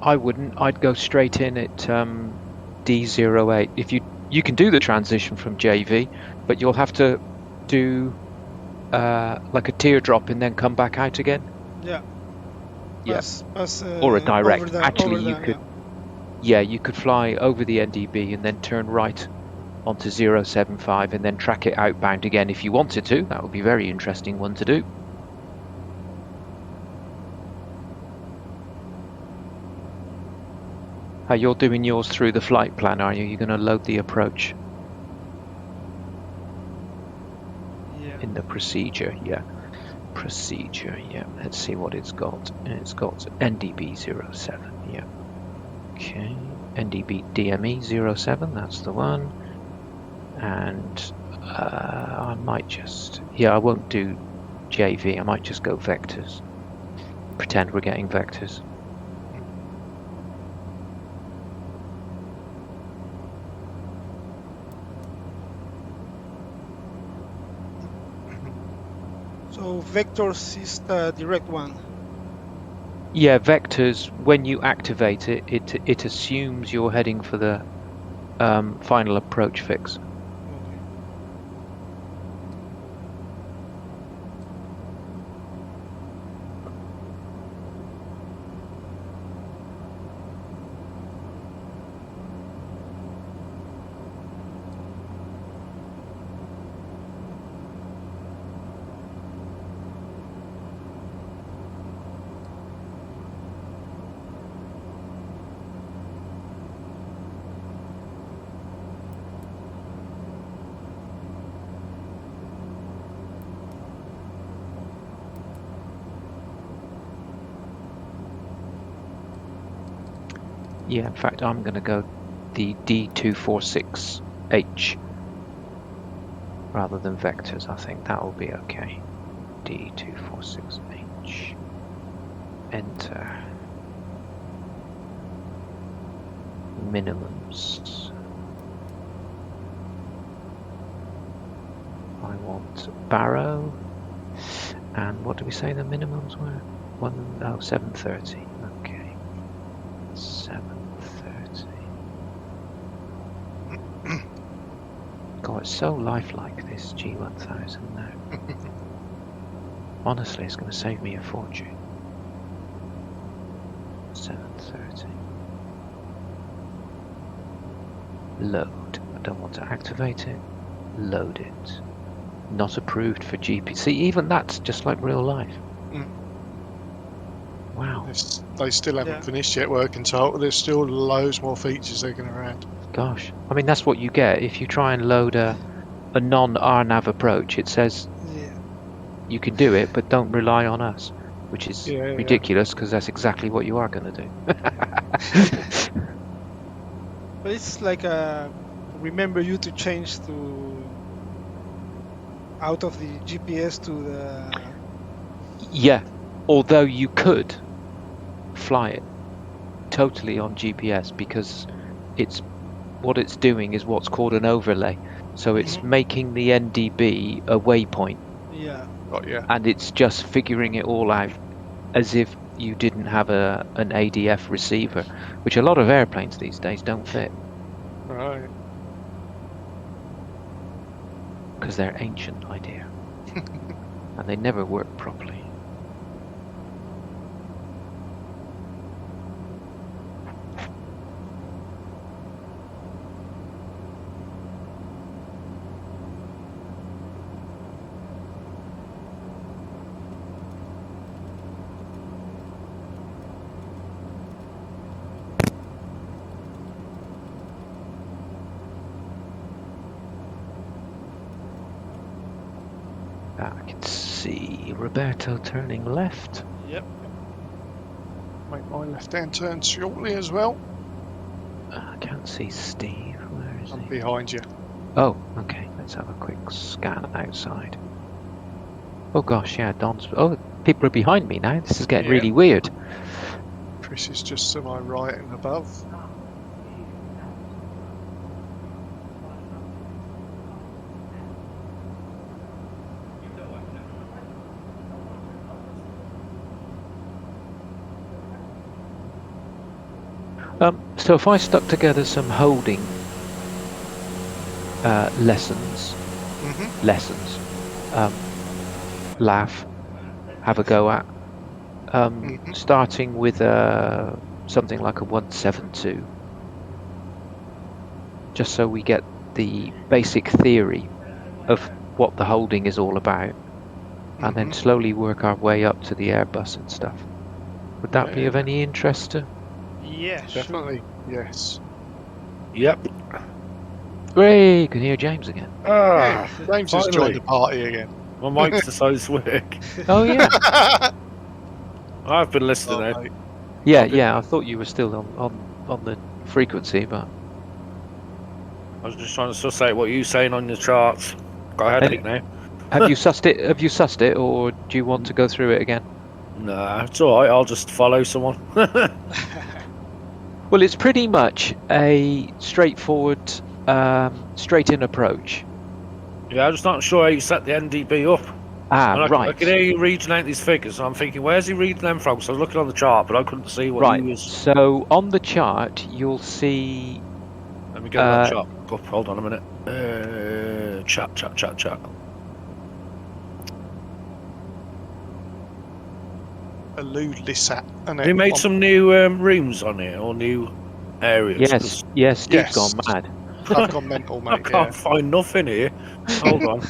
I wouldn't. I'd go straight in at D08. If you can do the transition from JV, but you'll have to do like a teardrop and then come back out again. Yeah. Yeah. Pass, Or a direct. over the, Actually, over you the, could. Yeah, you could fly over the NDB and then turn right onto 075 and then track it outbound again if you wanted to. That would be a very interesting one to do. You're doing yours through the flight plan, are you? You're going to load the approach Yeah. in the procedure, yeah. Procedure, yeah. Let's see what it's got. It's got NDB 07, yeah. Okay, NDB DME 07, that's the one. And I might just, I won't do JV, I might just go vectors. Pretend we're getting vectors. So vectors is the direct one. Yeah, vectors, when you activate it, it assumes you're heading for the final approach fix. Okay. Yeah, in fact, I'm going to go the D246H rather than vectors. I think that will be okay. D246H. Enter. Minimums. I want Barrow. And what do we say the minimums were? 7:30. Okay. 7:30. God, it's so lifelike, this G1000 now. Honestly, it's going to save me a fortune. 7:30. Load. I don't want to activate it. Load it. Not approved for GP. See, even that's just like real life. Mm. Wow. They still haven't Yeah. finished yet working, so there's still loads more features they're going to add. Gosh. I mean, that's what you get if you try and load a non-RNAV approach. It says Yeah. you can do it, but don't rely on us, which is Yeah, yeah. ridiculous because that's exactly what you are going to do. But it's like remember you to change to out of the GPS to the. Yeah, although you could fly it totally on GPS because what it's doing is what's called an overlay. So it's Mhm. making the NDB a waypoint, Yeah. Got yeah. and it's just figuring it all out as if you didn't have an ADF receiver, which a lot of airplanes these days don't fit Right. because they're ancient idea and they never work properly. I can see Roberto turning left. Yep. Make my left-hand turn shortly as well. I can't see Steve. Where is I'm he? behind you. Oh, okay. Let's have a quick scan outside. Oh gosh, yeah, Don's. Oh, people are behind me now. This is getting Yeah. really weird. Chris is just to my right and above. So if I stuck together some holding lessons, laugh, have a go at, starting with something like a 172, just so we get the basic theory of what the holding is all about, and then slowly work our way up to the Airbus and stuff. Would that be of any interest to? Yeah. Sure. Definitely, yes. Yep. Hooray! You can hear James again. Ah, James has finally. joined the party again. My mic's decided to work. Oh yeah, I've been listening Oh, now. mate. yeah. I thought you were still on the frequency, but I was just trying to suss out what you're saying on the charts. Got a headache now. have you sussed it? Have you sussed it, or do you want to go through it again? Nah, it's alright, I'll just follow someone. Well, it's pretty much a straightforward, straight-in approach. Yeah, I'm just not sure how you set the NDB up. And I Right. can hear you reading out these figures, and I'm thinking, where's he reading them from? So I was looking on the chart, but I couldn't see what Right. he was. So on the chart, you'll see. Let me get that chart up. Hold on a minute. Chat. Elude-Lissat. He made some new rooms on here, or new areas. Yes. Steve's Yes. gone mad. I've gone mental, I mate. can't find nothing here. Hold on.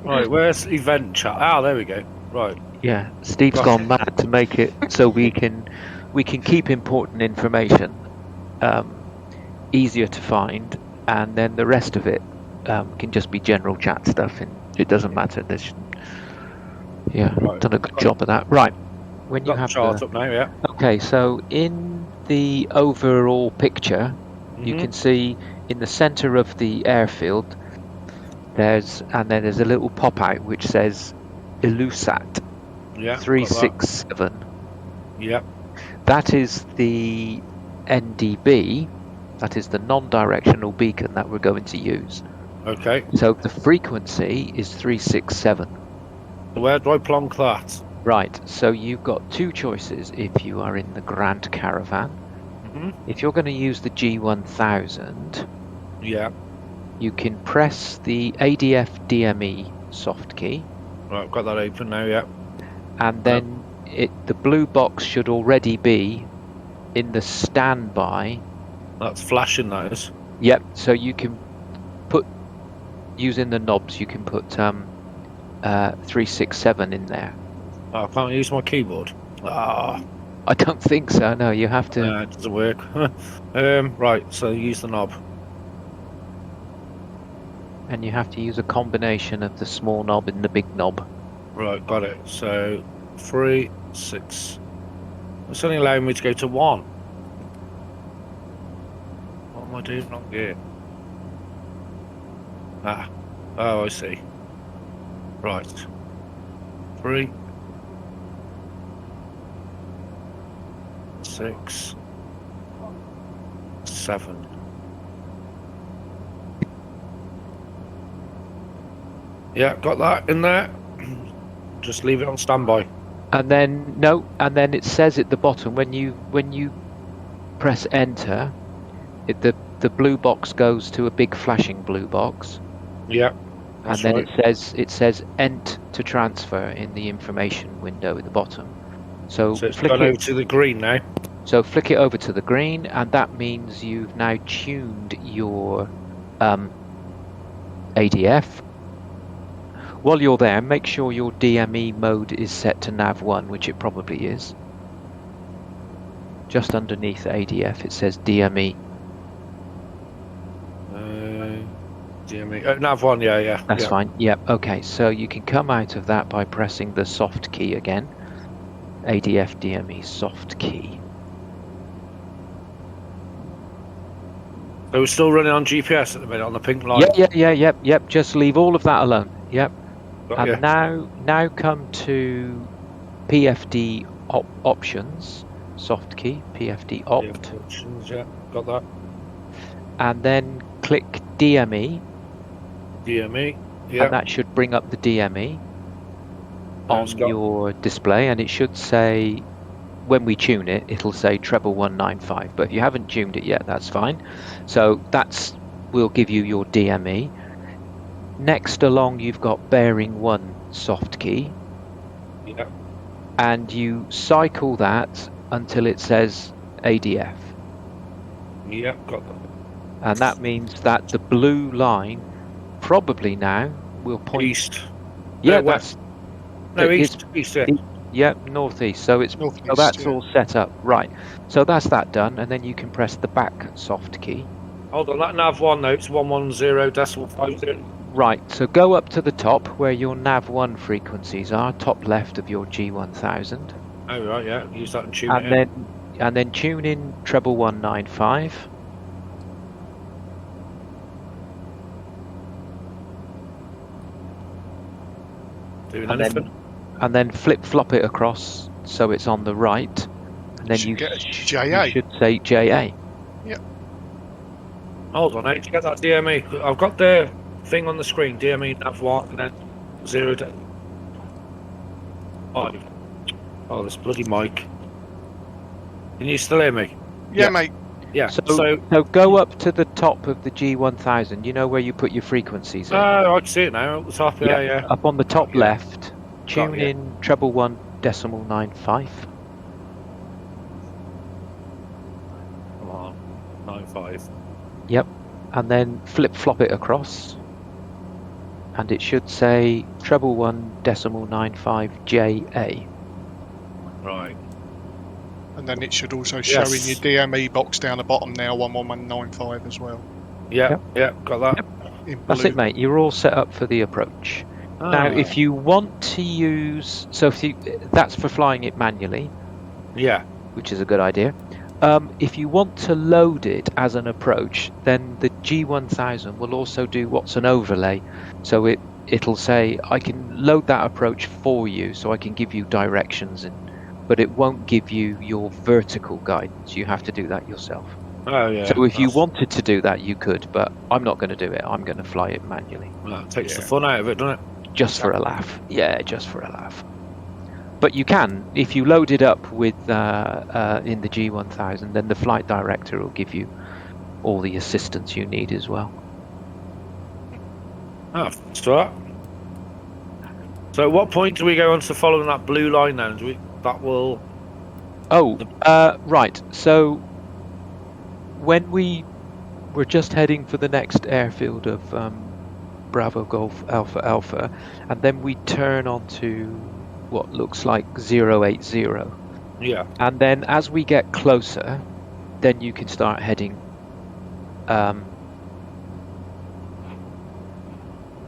Right, where's event chat? Ah, there we go. Right. Yeah, Steve's Gotcha. gone mad to make it so we can keep important information easier to find, and then the rest of it can just be general chat stuff, and it doesn't matter. Right. Done a good job of that. Right, when you Got the have chart up now, yeah. Okay, so in the overall picture, you can see in the center of the airfield, there's a little pop out which says Elusat Yeah. 367. Yep. That is the NDB. That is the non-directional beacon that we're going to use. Okay. So the frequency is 367. So where do I plonk that? Right, so you've got two choices if you are in the Grand Caravan. Mhm. If you're going to use the G1000, Yeah. you can press the ADF DME soft key, Right, I've got that open now. Yeah. and then the blue box should already be in the standby. That's flashing. That is. Yep, so you can put, using the knobs, you can put 367 in there. Oh, I can't use my keyboard. Ah, I don't think so, no, you have to. it doesn't work. Right, so use the knob. And you have to use a combination of the small knob and the big knob. Right, got it. So 3, 6. It's only allowing me to go to 1. What am I doing wrong here? Ah, oh, I see. Right. 3, 6, 7. Yeah, got that in there. Just leave it on standby. And then it says at the bottom when you press enter, the blue box goes to a big flashing blue box. Yeah. And That's then right. it says ent to transfer in the information window at the bottom. So So it's flick gone over it. to the green now. So flick it over to the green, and that means you've now tuned your ADF. While you're there, make sure your DME mode is set to nav1, which it probably is. Just underneath the ADF, it says DME. DME. Nav 1, yeah. That's yeah. fine. Yep. Okay. So you can come out of that by pressing the soft key again. ADF DME soft key. So we're still running on GPS at the minute on the pink line. Yep. Just leave all of that alone. Yep. Got And you. now come to PFD options, soft key, PFD opt, Options, yeah, got that. and then click DME, DME, yeah. and that should bring up the DME It's on got- your display, and it should say, when we tune it, it'll say treble 195, but if you haven't tuned it yet, that's fine. So will give you your DME. Next along, you've got bearing 1 soft key, Yeah, and you cycle that until it says ADF. yeah, got that. And that means that the blue line probably now will point East. Yeah, No, west. No, it's- east, yeah. yeah, northeast. So Northeast, so that's yeah. all set up. Right. So that's that done, and then you can press the back soft key. Hold on, that nav 1 though, it's 110.50. Right, so go up to the top where your nav1 frequencies are, top left of your G1000. Oh, right, yeah, use that and tune it in. And then tune in treble 195. Doing And anything. then, and then flip flop it across so it's on the right. And then Should you get a you JA. should say JA. Hold on, to get that DME. I've got the thing on the screen, DME nav 1, and then 0 to 5. Oh, this bloody mic. Can you still hear me? Yeah, mate. Yeah, So go up to the top of the G1000. You know where you put your frequencies in? I can see it now at the top. Yeah. Up on the top Yeah. left, tune you. in treble 1.95. Come on, 9.5. Yep. And then flip flop it across. And it should say treble 1.95 JA. Right. And then it should also show in Yes. your DME box down the bottom now, 11195 as well. Yeah, Yep. yeah, got that. In That's blue. it, mate. You're all set up for the approach. Now, if you want to use... that's for flying it manually, Yeah, which is a good idea. If you want to load it as an approach, then the G1000 will also do what's an overlay. So it'll say, I can load that approach for you, so I can give you directions, but it won't give you your vertical guidance. You have to do that yourself. oh yeah. So if you wanted to do that, you could, but I'm not going to do it. I'm going to fly it manually. Well, it takes the Yeah. fun out of it, doesn't it? Just for a laugh. Yeah, just for a laugh. But you can, if you load it up with in the G1000, then the flight director will give you all the assistance you need as well. Oh, so at what point do we go on to following that blue line then? That will... Oh, right. So when we're just heading for the next airfield of Bravo Golf Alpha Alpha, and then we turn onto what looks like 080. Yeah. And then as we get closer, then you can start heading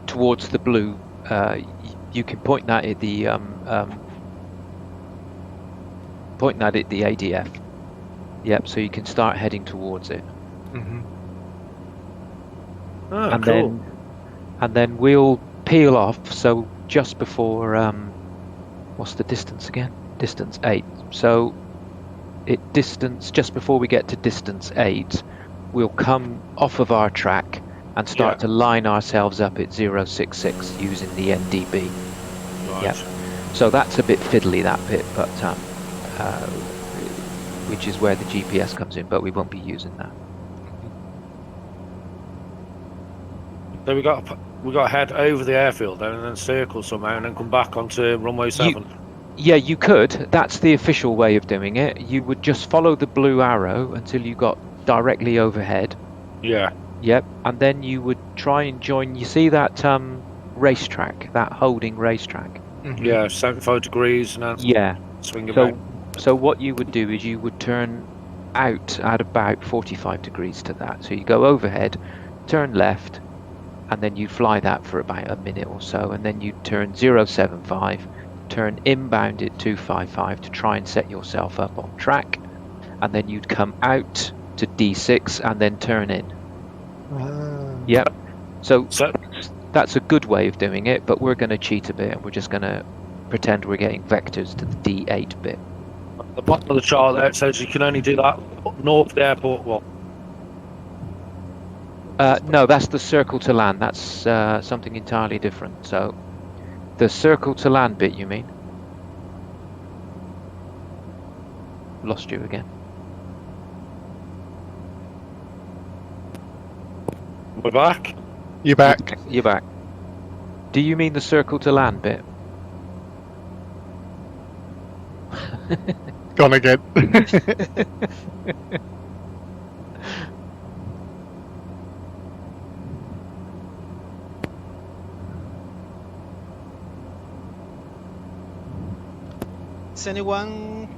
towards the blue. You can point that at the ADF. Yep. So you can start heading towards it. Mm-hmm. Oh, And cool. then we'll peel off. So just before what's the distance again? Distance 8. So just before we get to distance 8, we'll come off of our track and start to line ourselves up at 066 using the NDB. Right. Yep. So that's a bit fiddly, that bit, but which is where the GPS comes in, but we won't be using that. So we got to head over the airfield then, and then circle somehow, and then come back onto runway 7. Yeah, you could. That's the official way of doing it. You would just follow the blue arrow until you got directly overhead. Yeah. Yep. And then you would try and join. You see that racetrack, that holding racetrack? Mm-hmm. Yeah, 75 degrees, and then Yeah. swing it back. So what you would do is you would turn out at about 45 degrees to that. So you go overhead, turn left, and then you fly that for about a minute or so, and then you turn 075, turn inbound at 255 to try and set yourself up on track, and then you'd come out to D6 and then turn in. Yep. So that's a good way of doing it, but we're going to cheat a bit, and we're just going to pretend we're getting vectors to the D8 bit. The bottom of the chart there, it says you can only do that north of the airport. Well, No, that's the circle to land. That's something entirely different. So the circle to land bit, you mean? Lost you again. we're back. You're back. You're back. Do you mean the circle to land bit? Gone again. Is anyone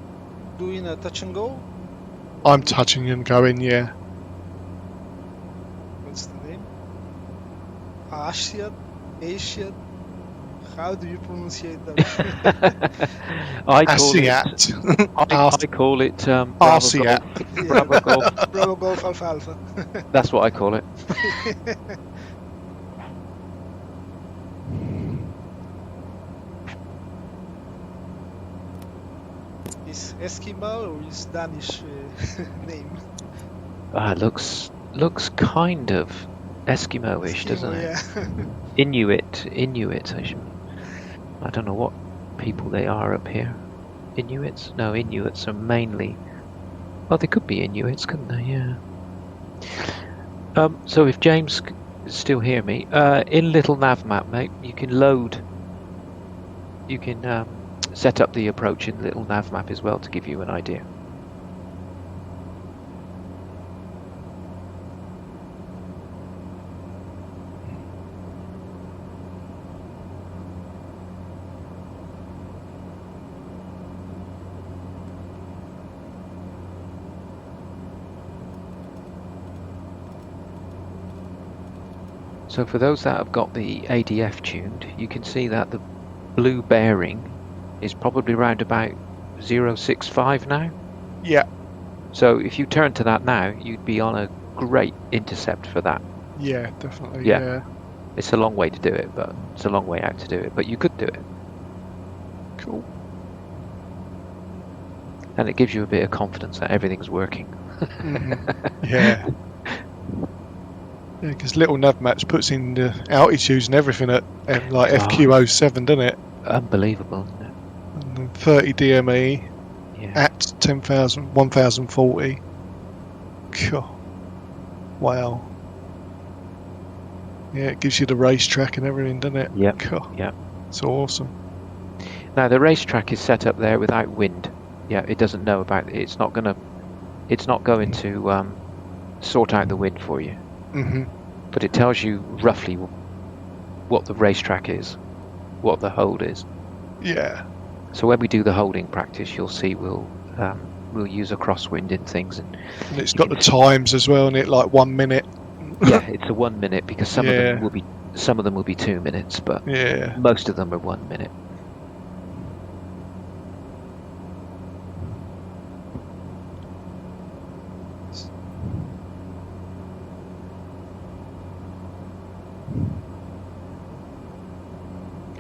doing a touch and go? I'm touching and going, yeah. What's the name? Asiat? Asiat? How do you pronunciate that? I call it. Asiat. I call it Bravo Asiat. Golf. Bravo Golf. Bravo Golf Alpha Alpha. That's what I call it. Is Eskimo or is Danish name? Looks kind of Eskimo-ish, doesn't it? Yeah. Inuit. I don't know what people they are up here. Inuits? No, Inuits are mainly. Well, they could be Inuits, couldn't they? Yeah. So if James still hear me, in Little Nav Map, mate, you can load. You can set up the approach in Little Nav Map as well to give you an idea. So for those that have got the ADF tuned, you can see that the blue bearing is probably round about 065 now. Yeah. So if you turn to that now, you'd be on a great intercept for that. Yeah, definitely. Yeah. Yeah. It's a long way to do it, but it's a long way out to do it, but you could do it. Cool. And it gives you a bit of confidence that everything's working. Yeah. Yeah, because Little Nav Maps puts in the altitudes and everything at like FQ07, doesn't it? Unbelievable, isn't it? And 30 DME Yeah. at 10,000, 1040. God. Wow. Yeah, it gives you the racetrack and everything, doesn't it? Yep. God, Yep. it's awesome. Now the racetrack is set up there without wind. Yeah, it doesn't know about it. It's not going to sort out the wind for you, Hmm. but it tells you roughly what the racetrack is, what the hold is. Yeah. So when we do the holding practice, you'll see we'll use a crosswind in things, and And it's you got the can- times as well, and it like 1 minute. yeah, it's a 1 minute because some of them Yeah. will be 2 minutes, but Yeah. most of them are 1 minute.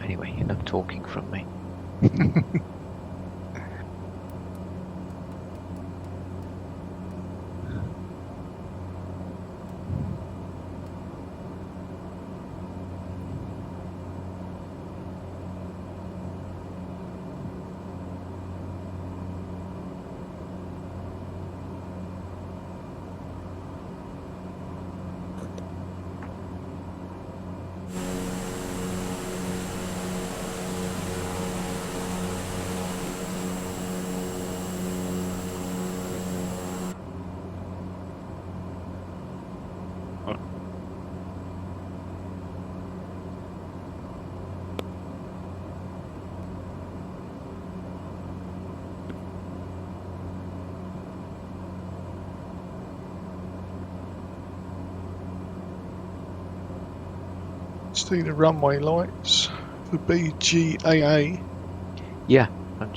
Anyway, enough talking from me. See the runway lights for BGAA Yeah, I'm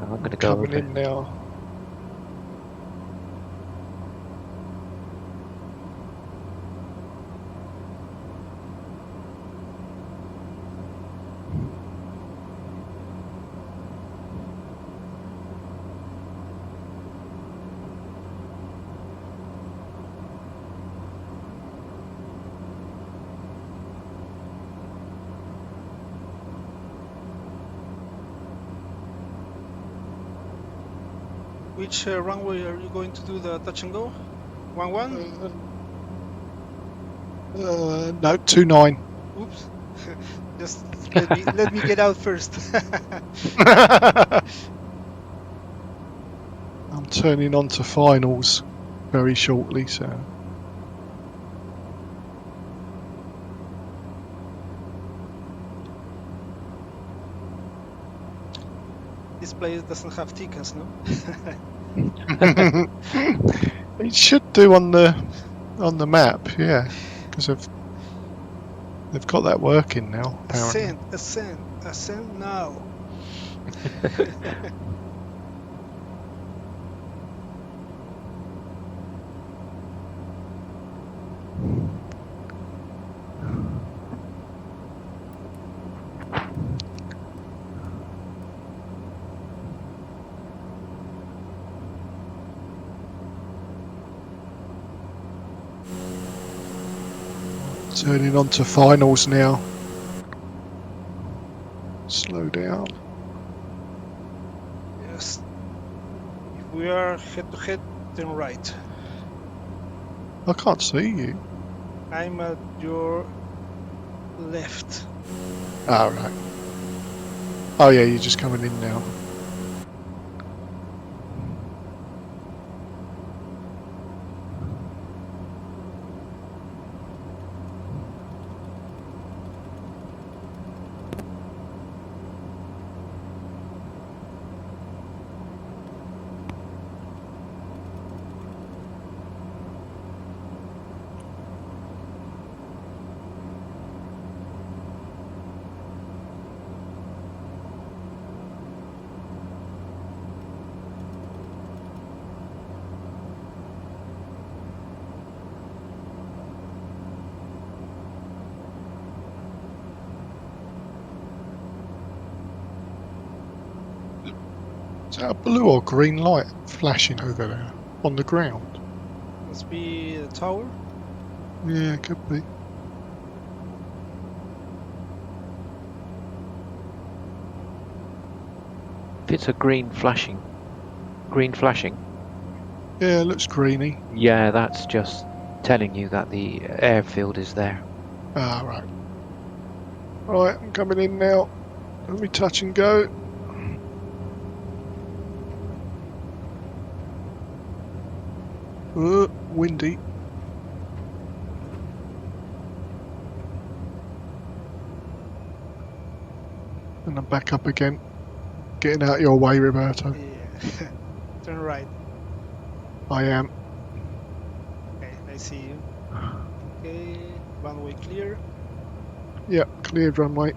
going to go coming over. in now. Which runway are you going to do the touch and go? 11? No, 29. Oops. Just let me get out first. I'm turning on to finals very shortly, so. This place doesn't have tickets, no? It should do on the map, yeah, because they've got that working now. Apparently. Ascend now. Turning on to finals now. Slow down. Yes. If we are head to head, then right. I can't see you. I'm at your left. Ah, right. Oh yeah, you're just coming in now. Is that a blue or green light flashing over there on the ground? Must be the tower. Yeah, it could be. If it's a green flashing, Yeah, it looks greeny. yeah, that's just telling you that the airfield is there. Ah, right. Right, I'm coming in now. Let me touch and go. Windy. And I'm back up again. Getting out your way, Roberto. Yeah. Turn right. I am. Okay, I see you. Okay, runway clear. Yep, cleared runway.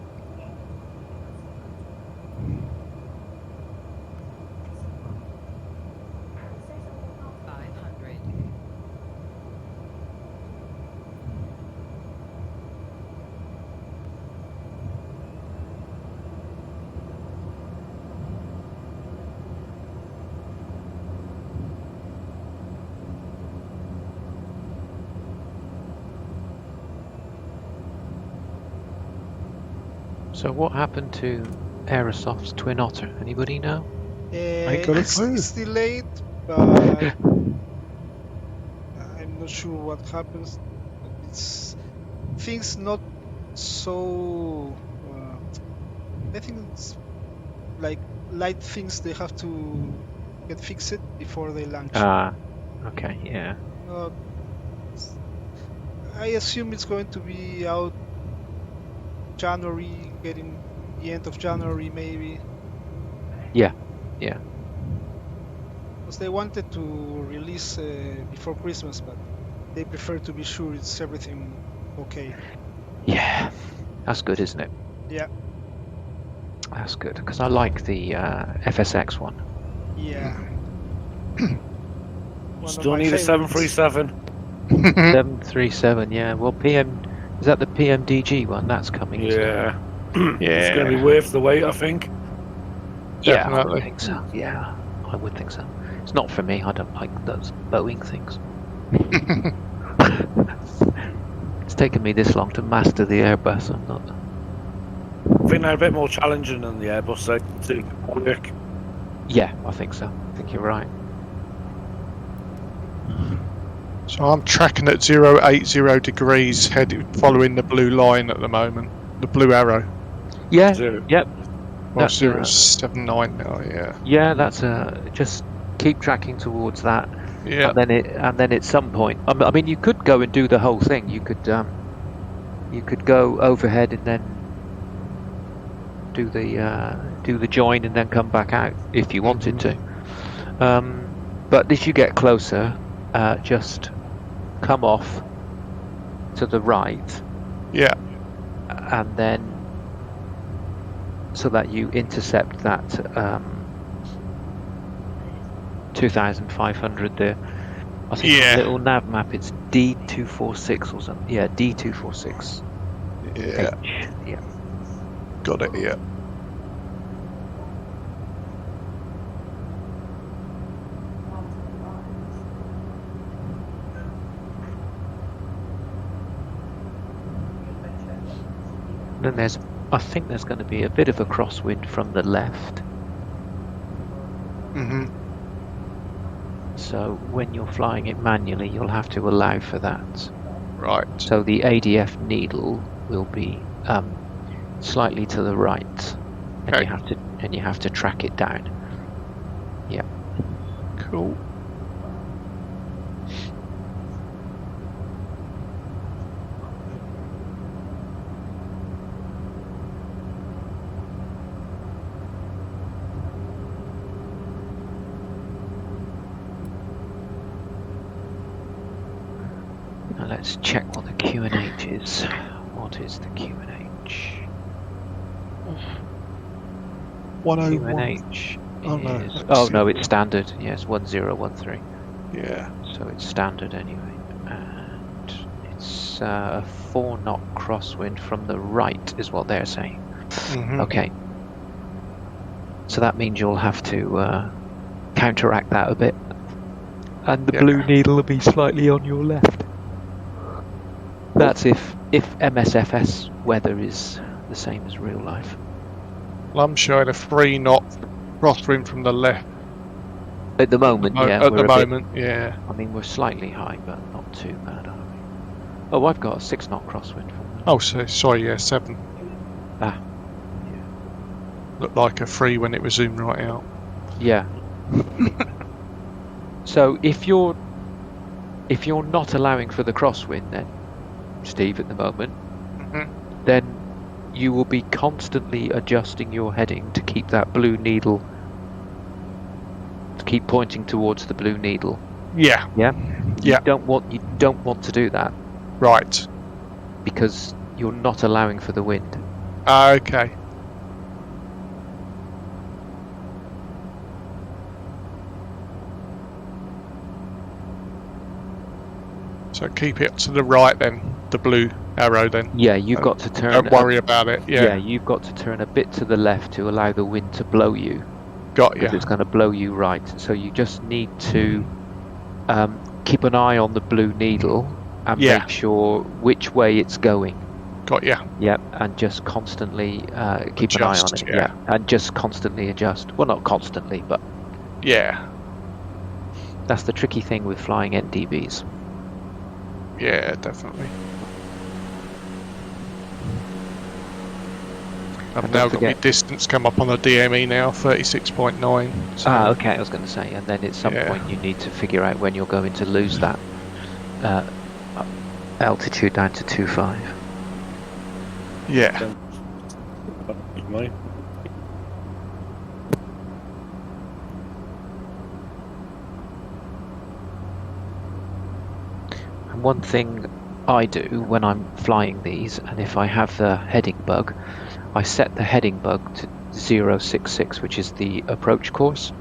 So what happened to Aerosoft's Twin Otter? Anybody know? Ain't got a clue. It's delayed, but I'm not sure what happens. But it's things not so. I think it's like light things they have to get fixed before they launch. Ah, okay, yeah. Not, I assume it's going to be out January, getting the end of January maybe. Yeah. Because they wanted to release before Christmas, but they prefer to be sure it's everything okay. Yeah, that's good, isn't it? Yeah. That's good, because I like the FSX one. Yeah. One Still of my need a favorites. 737. 737, yeah. Well, is that the PMDG one? That's coming, isn't it? Yeah. It's going to be worth the wait, I think. Yeah, I Definitely. would think so. Yeah, I would think so. It's not for me. I don't like those Boeing things. It's taken me this long to master the Airbus. I'm not. I think they're a bit more challenging than the Airbus. They do work. Yeah, I think so. I think you're right. So I'm tracking at 080 degrees, headed following the blue line at the moment. The blue arrow. Yeah. Zero. Yep. Well, That's 079 now, yeah. Yeah, that's just keep tracking towards that, Yeah. and then at some point, I mean, you could go and do the whole thing. You could go overhead and then do the join and then come back out if you wanted to. But as you get closer, just come off to the right. Yeah. And then so that you intercept that 2,500 there. I think Yeah. on the little nav map it's D246 or something. Yeah, D246. Yeah. H. Yeah. Got it, yeah. Then I think there's going to be a bit of a crosswind from the left. Mm-hmm. So when you're flying it manually, you'll have to allow for that. Right. So the ADF needle will be slightly to the right, and Okay. you have to track it down. Yeah. Cool. Now let's check what the QNH is. What is the QNH? 101. QNH Oh, no, is... that's Oh the no, other it's standard. Yes, 1013. Yeah. So it's standard anyway. And it's a 4-knot crosswind from the right is what they're saying. Mm-hmm. Okay. So that means you'll have to counteract that a bit. And the Yeah. blue needle will be slightly on your left. That's if MSFS weather is the same as real life. Well, I'm showing a 3-knot Crosswind from the left. At the moment, yeah. At we're the a bit- moment, yeah. I mean, we're slightly high, but not too bad, are we? Oh, I've got a 6 knot crosswind from them. Oh, sorry, yeah, 7. Ah. Looked like a 3 when it was zoomed right out. Yeah. So if you're not allowing for the crosswind, then Steve, at the moment, then you will be constantly adjusting your heading to keep that blue needle, to keep pointing towards the blue needle. Yeah. Yeah. Yeah. You don't want to do that Right. because you're not allowing for the wind. Okay. So keep it to the right then, the blue arrow then. Yeah, you've got to turn. Don't worry about it. Yeah. You've got to turn a bit to the left to allow the wind to blow you. Got Because you. it's going to blow you right. So you just need to keep an eye on the blue needle and Yeah. make sure which way it's going. Got you. Yep, and just constantly keep an eye on Adjust, it. yeah. And just constantly adjust. Well, not constantly, but Yeah. that's the tricky thing with flying NDVs. Yeah, definitely. I've And now don't got my forget- distance come up on the DME now, 36.9. So Okay, I was going to say, and then at some Yeah. point you need to figure out when you're going to lose that altitude down to 2.5. yeah. Mine. And one thing I do when I'm flying these, and if I have the heading bug, I set the heading bug to 066, which is the approach course.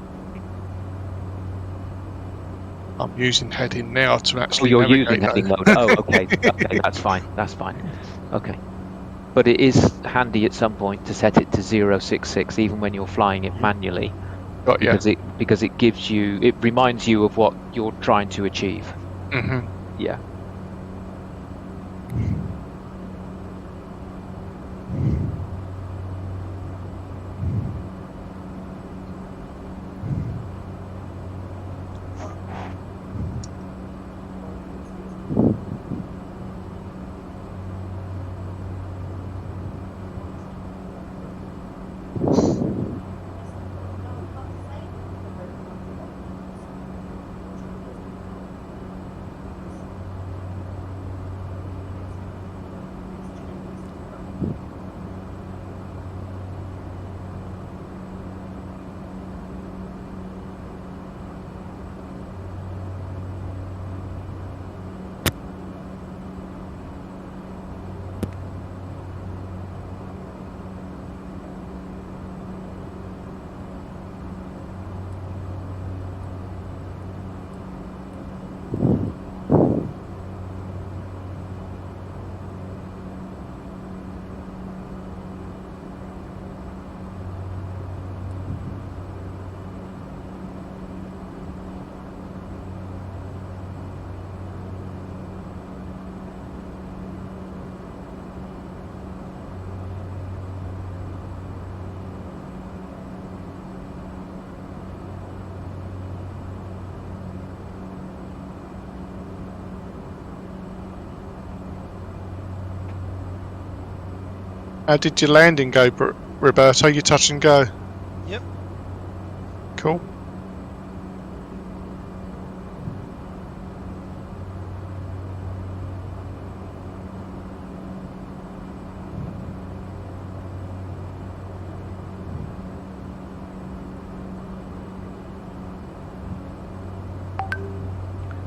I'm using heading now to Oh, actually you're navigate using heading though. mode. Oh, okay. Okay, that's fine. That's fine. Okay. But it is handy at some point to set it to 066, even when you're flying it manually, Got you. because it gives you, it reminds you of what you're trying to achieve. hmm Yeah. How did your landing go, Roberto? You touch and go? Yep. Cool.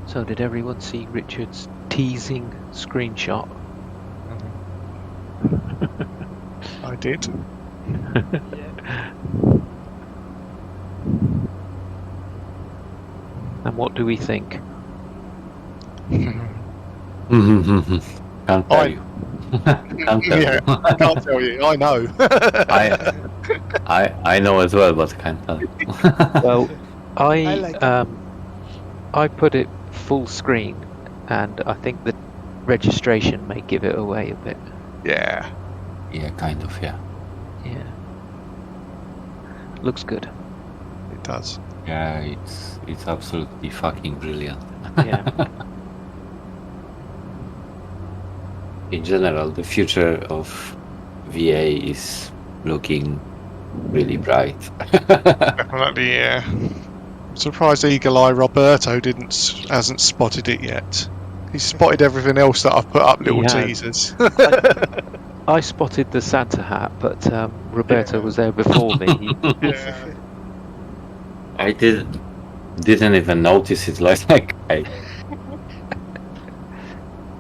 So did everyone see Richard's teasing screenshot? I did. And what do we think? Can't tell you. Can't tell Yeah, you. I can't tell you. I know. I know as well, but can't tell you. Well, I like it. I put it full screen, and I think the registration may give it away a bit. Yeah. Yeah, kind of, yeah. Yeah. Looks good. does. Yeah, it's absolutely fucking brilliant. Yeah. In general, the future of VA is looking really bright. Definitely, yeah. I'm surprised Eagle Eye Roberto hasn't spotted it yet. He's spotted everything else that I've put up little He has. teasers. I spotted the Santa hat, but Roberto Yeah. was there before me. Yeah. I didn't even notice it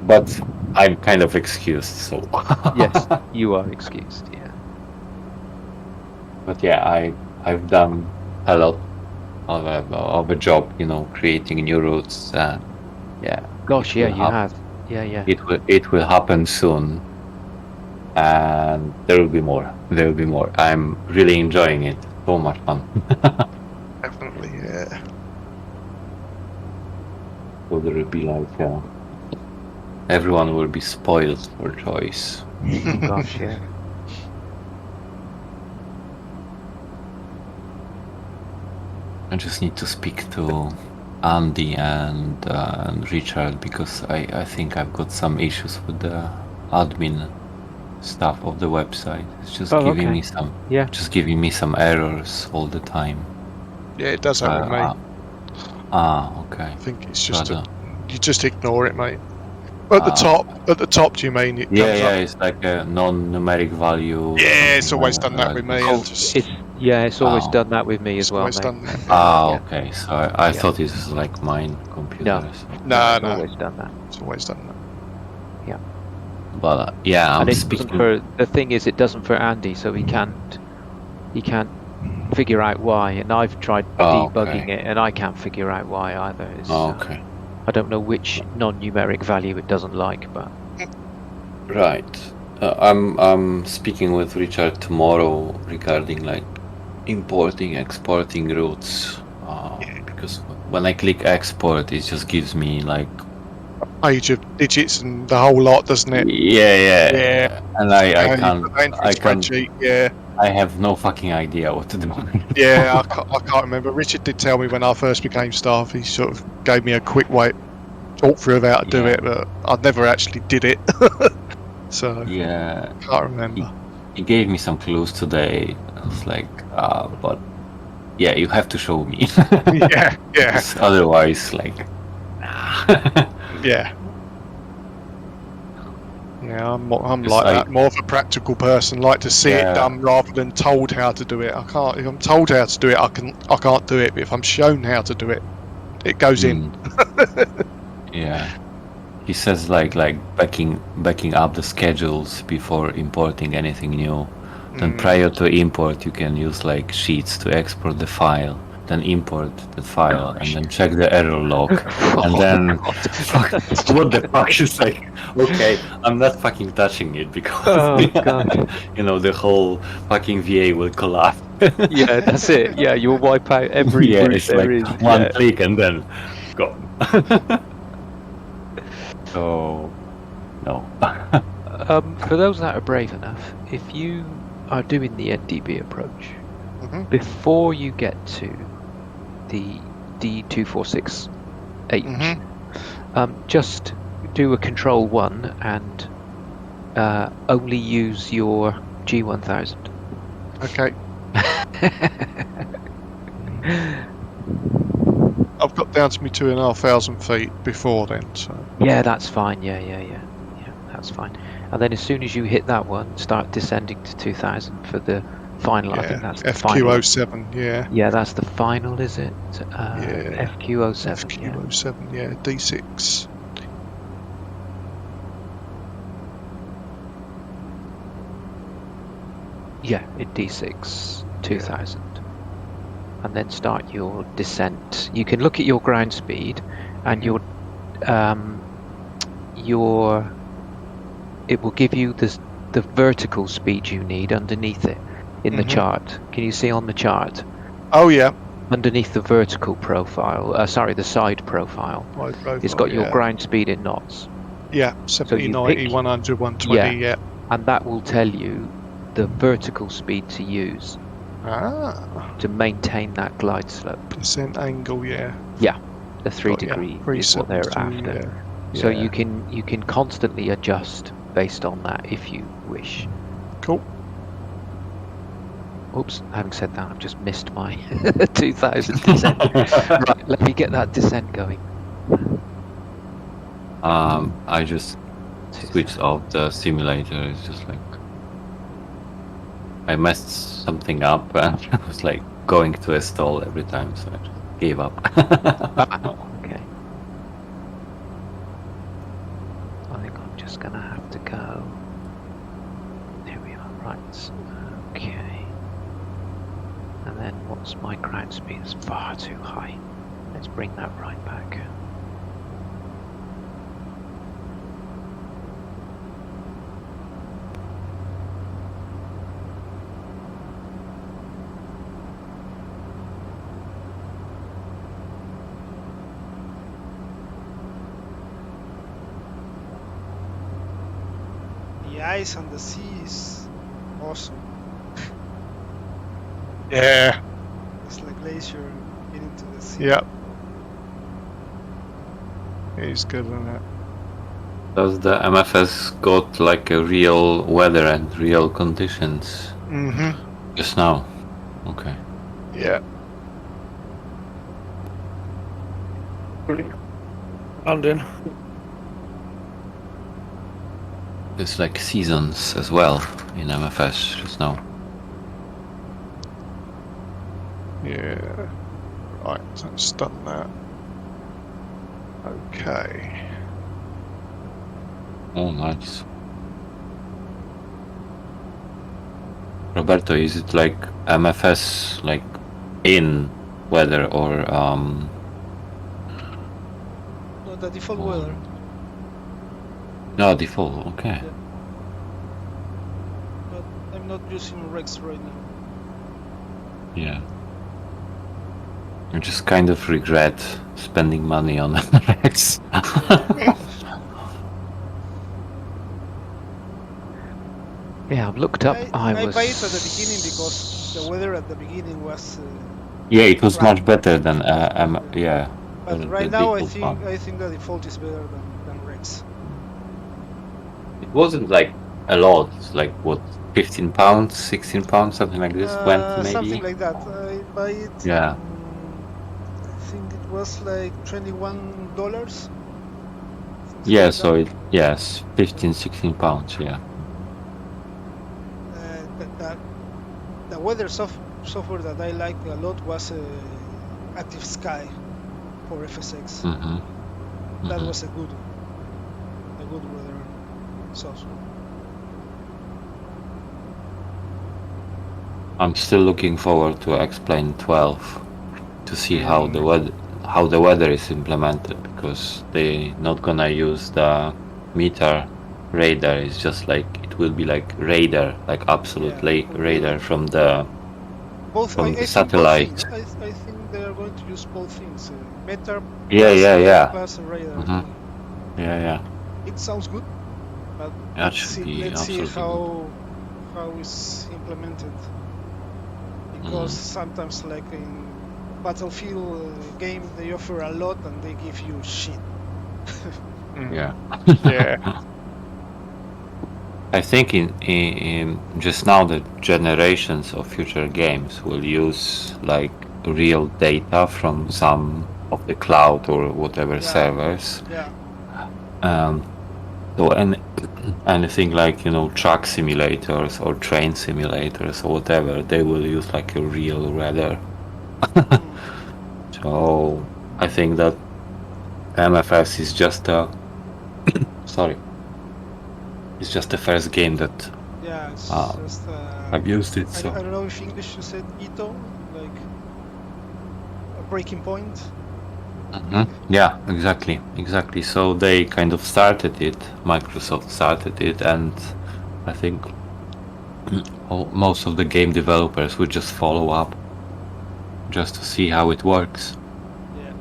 but I'm kind of excused, so Yes, you are excused. Yeah. But yeah, I've done a lot of a job, creating new routes. Yeah, Gosh, yeah, will you hap- have. Yeah. it will happen soon, and there will be more. There will be more. I'm really enjoying it. So much fun. Definitely, yeah. So there will be everyone will be spoiled for choice. Gosh, yeah. I just need to speak to Andy and Richard because I think I've got some issues with the admin stuff of the website. It's just giving me some errors all the time. Yeah, it does that with me. Okay. I think it's just But, you just ignore it, mate. At the top, do you mean? It comes up. it's like a non-numeric value. Yeah, it's always done that with me. It's always done that with me as well, always mate. done that. Okay. So I thought it was like mine computer. No, It's always done that. It's always done that. But I'm And it speaking. doesn't the thing is, it doesn't for Andy, so he can't figure out why. And I've tried debugging it, and I can't figure out why either. Okay. I don't know which non-numeric value it doesn't like, but Right. I'm speaking with Richard tomorrow regarding importing, exporting routes. Because when I click export, it just gives me Page of digits and the whole lot, doesn't it? Yeah. And I can't. Spreadsheet, yeah. I have no fucking idea what to do. Yeah, I can't remember. Richard did tell me when I first became staff. He sort of gave me a quick talk through of how to do it, but I never actually did it. So Yeah. can't remember. He gave me some clues today. I was like, but yeah, you have to show me. Yeah. Otherwise, Yeah. Yeah, I'm like that. More of a practical person. Like to see it done rather than told how to do it. I can't. If I'm told how to do it, I can't do it. But if I'm shown how to do it, it goes in. Yeah. He says backing up the schedules before importing anything new. Then prior to import, you can use sheets to export the file. Then import the file and then check the error log. And then what the fuck is okay, I'm not fucking touching it because the whole fucking VA will collapse. yeah, that's it. Yeah, you'll wipe out every route it's there is. one click and then gone. So no. For those that are brave enough, if you are doing the NDB approach, before you get to the D246H, just do a Control 1 and only use your G1000. Okay. I've got down to me 2,500 feet before then, so Yeah, that's fine. Yeah, that's fine. And then as soon as you hit that one, start descending to 2,000 for the final. I think that's the final. FQ07, yeah. Yeah, that's the final, is it? Yeah. FQ07. FQ07, yeah. D6. Yeah, in D6 2000. And then start your descent. You can look at your ground speed and your it will give you the vertical speed you need underneath it in the chart. Can you see on the chart? Oh yeah. Underneath the vertical profile, the side profile, it's got your ground speed in knots. Yeah, 70, 90, 100, 120, yeah. And that will tell you the vertical speed to use. to maintain that glide slope. Descent angle, yeah. The 3 Got ya. degree is what they're 372, after. yeah. So Yeah. you can constantly adjust based on that if you wish. Cool. Oops, having said that, I've just missed my 2000 descent. Right, let me get that descent going. I just switched off the simulator. It's just like I messed something up and I was like going to a stall every time, so I just gave up. Okay. I think I'm just gonna have to go. Here we are, right. Okay. And then what's my ground speed? It's far too high. Let's bring that right back. The ice on the sea is awesome. Yeah. It's like glacier getting to the sea. Yep. He's good on that. Does the MFS got like a real weather and real conditions Mm-hmm. just now? Okay. Yeah. Landing. It's like seasons as well in MFS just now. Yeah. Right, so it's done that. Okay. Oh, nice. Roberto, is it like MFS like in weather or No, the default weather. no default? Okay. But I'm not using Rex right now. Yeah. I just kind of regret spending money on Rex. Yeah, I've looked up. I was. buy it at the beginning because the weather at the beginning was. Yeah, it was Right. much better than yeah. But the right now, I default one. think the default is better than Rex. It wasn't like a lot. It's like what, 15 pounds, 16 pounds, something like this. Went maybe. Something like that. I buy it. Yeah. I think it was like $21. Yeah, so it, yes, 15, 16 pounds. Yeah. The weather software that I like a lot was Active Sky for FSX. That was a good weather software. I'm still looking forward to Explain 12 to see how the weather is implemented, because they not gonna use the meter radar. It's just like it will be like radar, like absolutely radar from the satellite. I think they are going to use both things. Meter Yeah. plus radar. Yeah. It sounds good, but That should be let's see absolutely how it's implemented. Because sometimes, like in Battlefield game, they offer a lot and they give you shit. Yeah. Yeah. I think in just now the generations of future games will use like real data from some of the cloud or whatever servers. Yeah. So anything like, you know, truck simulators or train simulators or whatever, they will use like a real radar. So I think that MFS is just a it's just the first game that Yeah, it's just. I've used it. So I don't know if English you said Ito, like a breaking point. yeah, exactly. So they kind of started it. Microsoft started it, and I think most of the game developers would just follow up, just to see how it works. Yeah.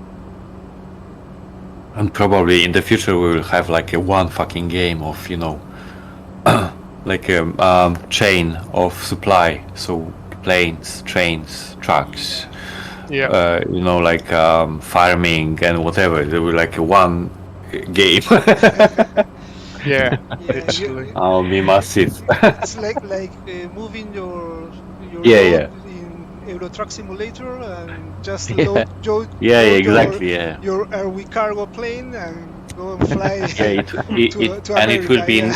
And probably in the future we will have like a one fucking game of, you know, like a chain of supply. So planes, trains, trucks, Yeah. like farming and whatever. They were like one game. Yeah. Yeah, Literally. I'll be massive. it's like moving your Yeah, load yeah. in Euro Truck Simulator and just Yeah. load Yeah, load exactly. Yeah. your Airwego cargo plane and go and fly Yeah, to and it will America. be in,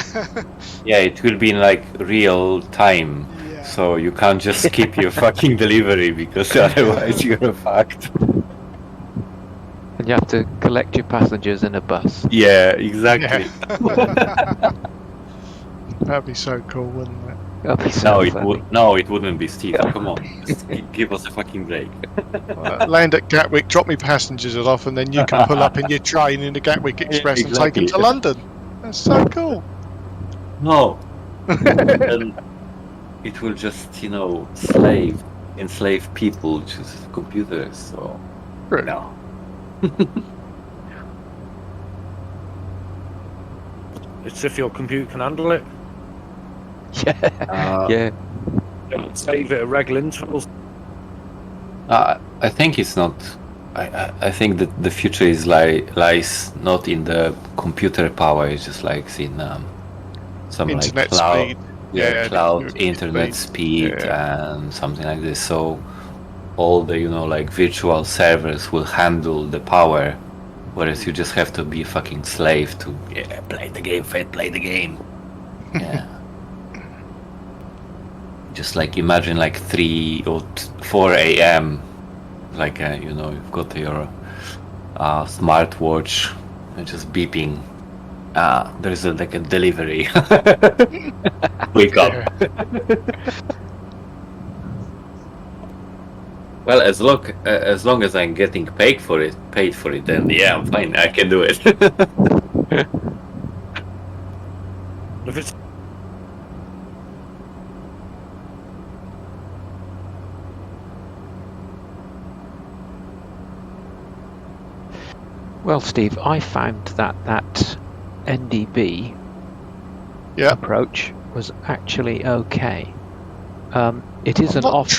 Yeah. it will be in like real time. Yeah. So you can't just skip your fucking delivery because otherwise you're fucked. And you have to collect your passengers in a bus. Yeah, exactly. That'd be so cool, wouldn't it? That'd be so funny. It wouldn't be Steve. Come on, just give us a fucking break. Land at Gatwick, drop me passengers off, and then you can pull up in your train in the Gatwick Express and take them to exactly. London. That's so cool. No, and it will just enslave people to computers. So True. no. It's if your computer can handle it. Yeah. Yeah. Save it at regular intervals. I think it's not. I think that the future is lies not in the computer power. It's just like in some Internet like cloud, speed. cloud internet speed and something like this. So all the like virtual servers will handle the power, whereas you just have to be a fucking slave to play the game, play the game. Yeah. Just like imagine like 3 or 4 a.m. like you've got your smartwatch and just beeping. There's like a delivery. Wake up. Well, as long as I'm getting paid for it, then yeah, I'm fine. I can do it. If it's Well, Steve, I found that NDB approach was actually okay. It is an off.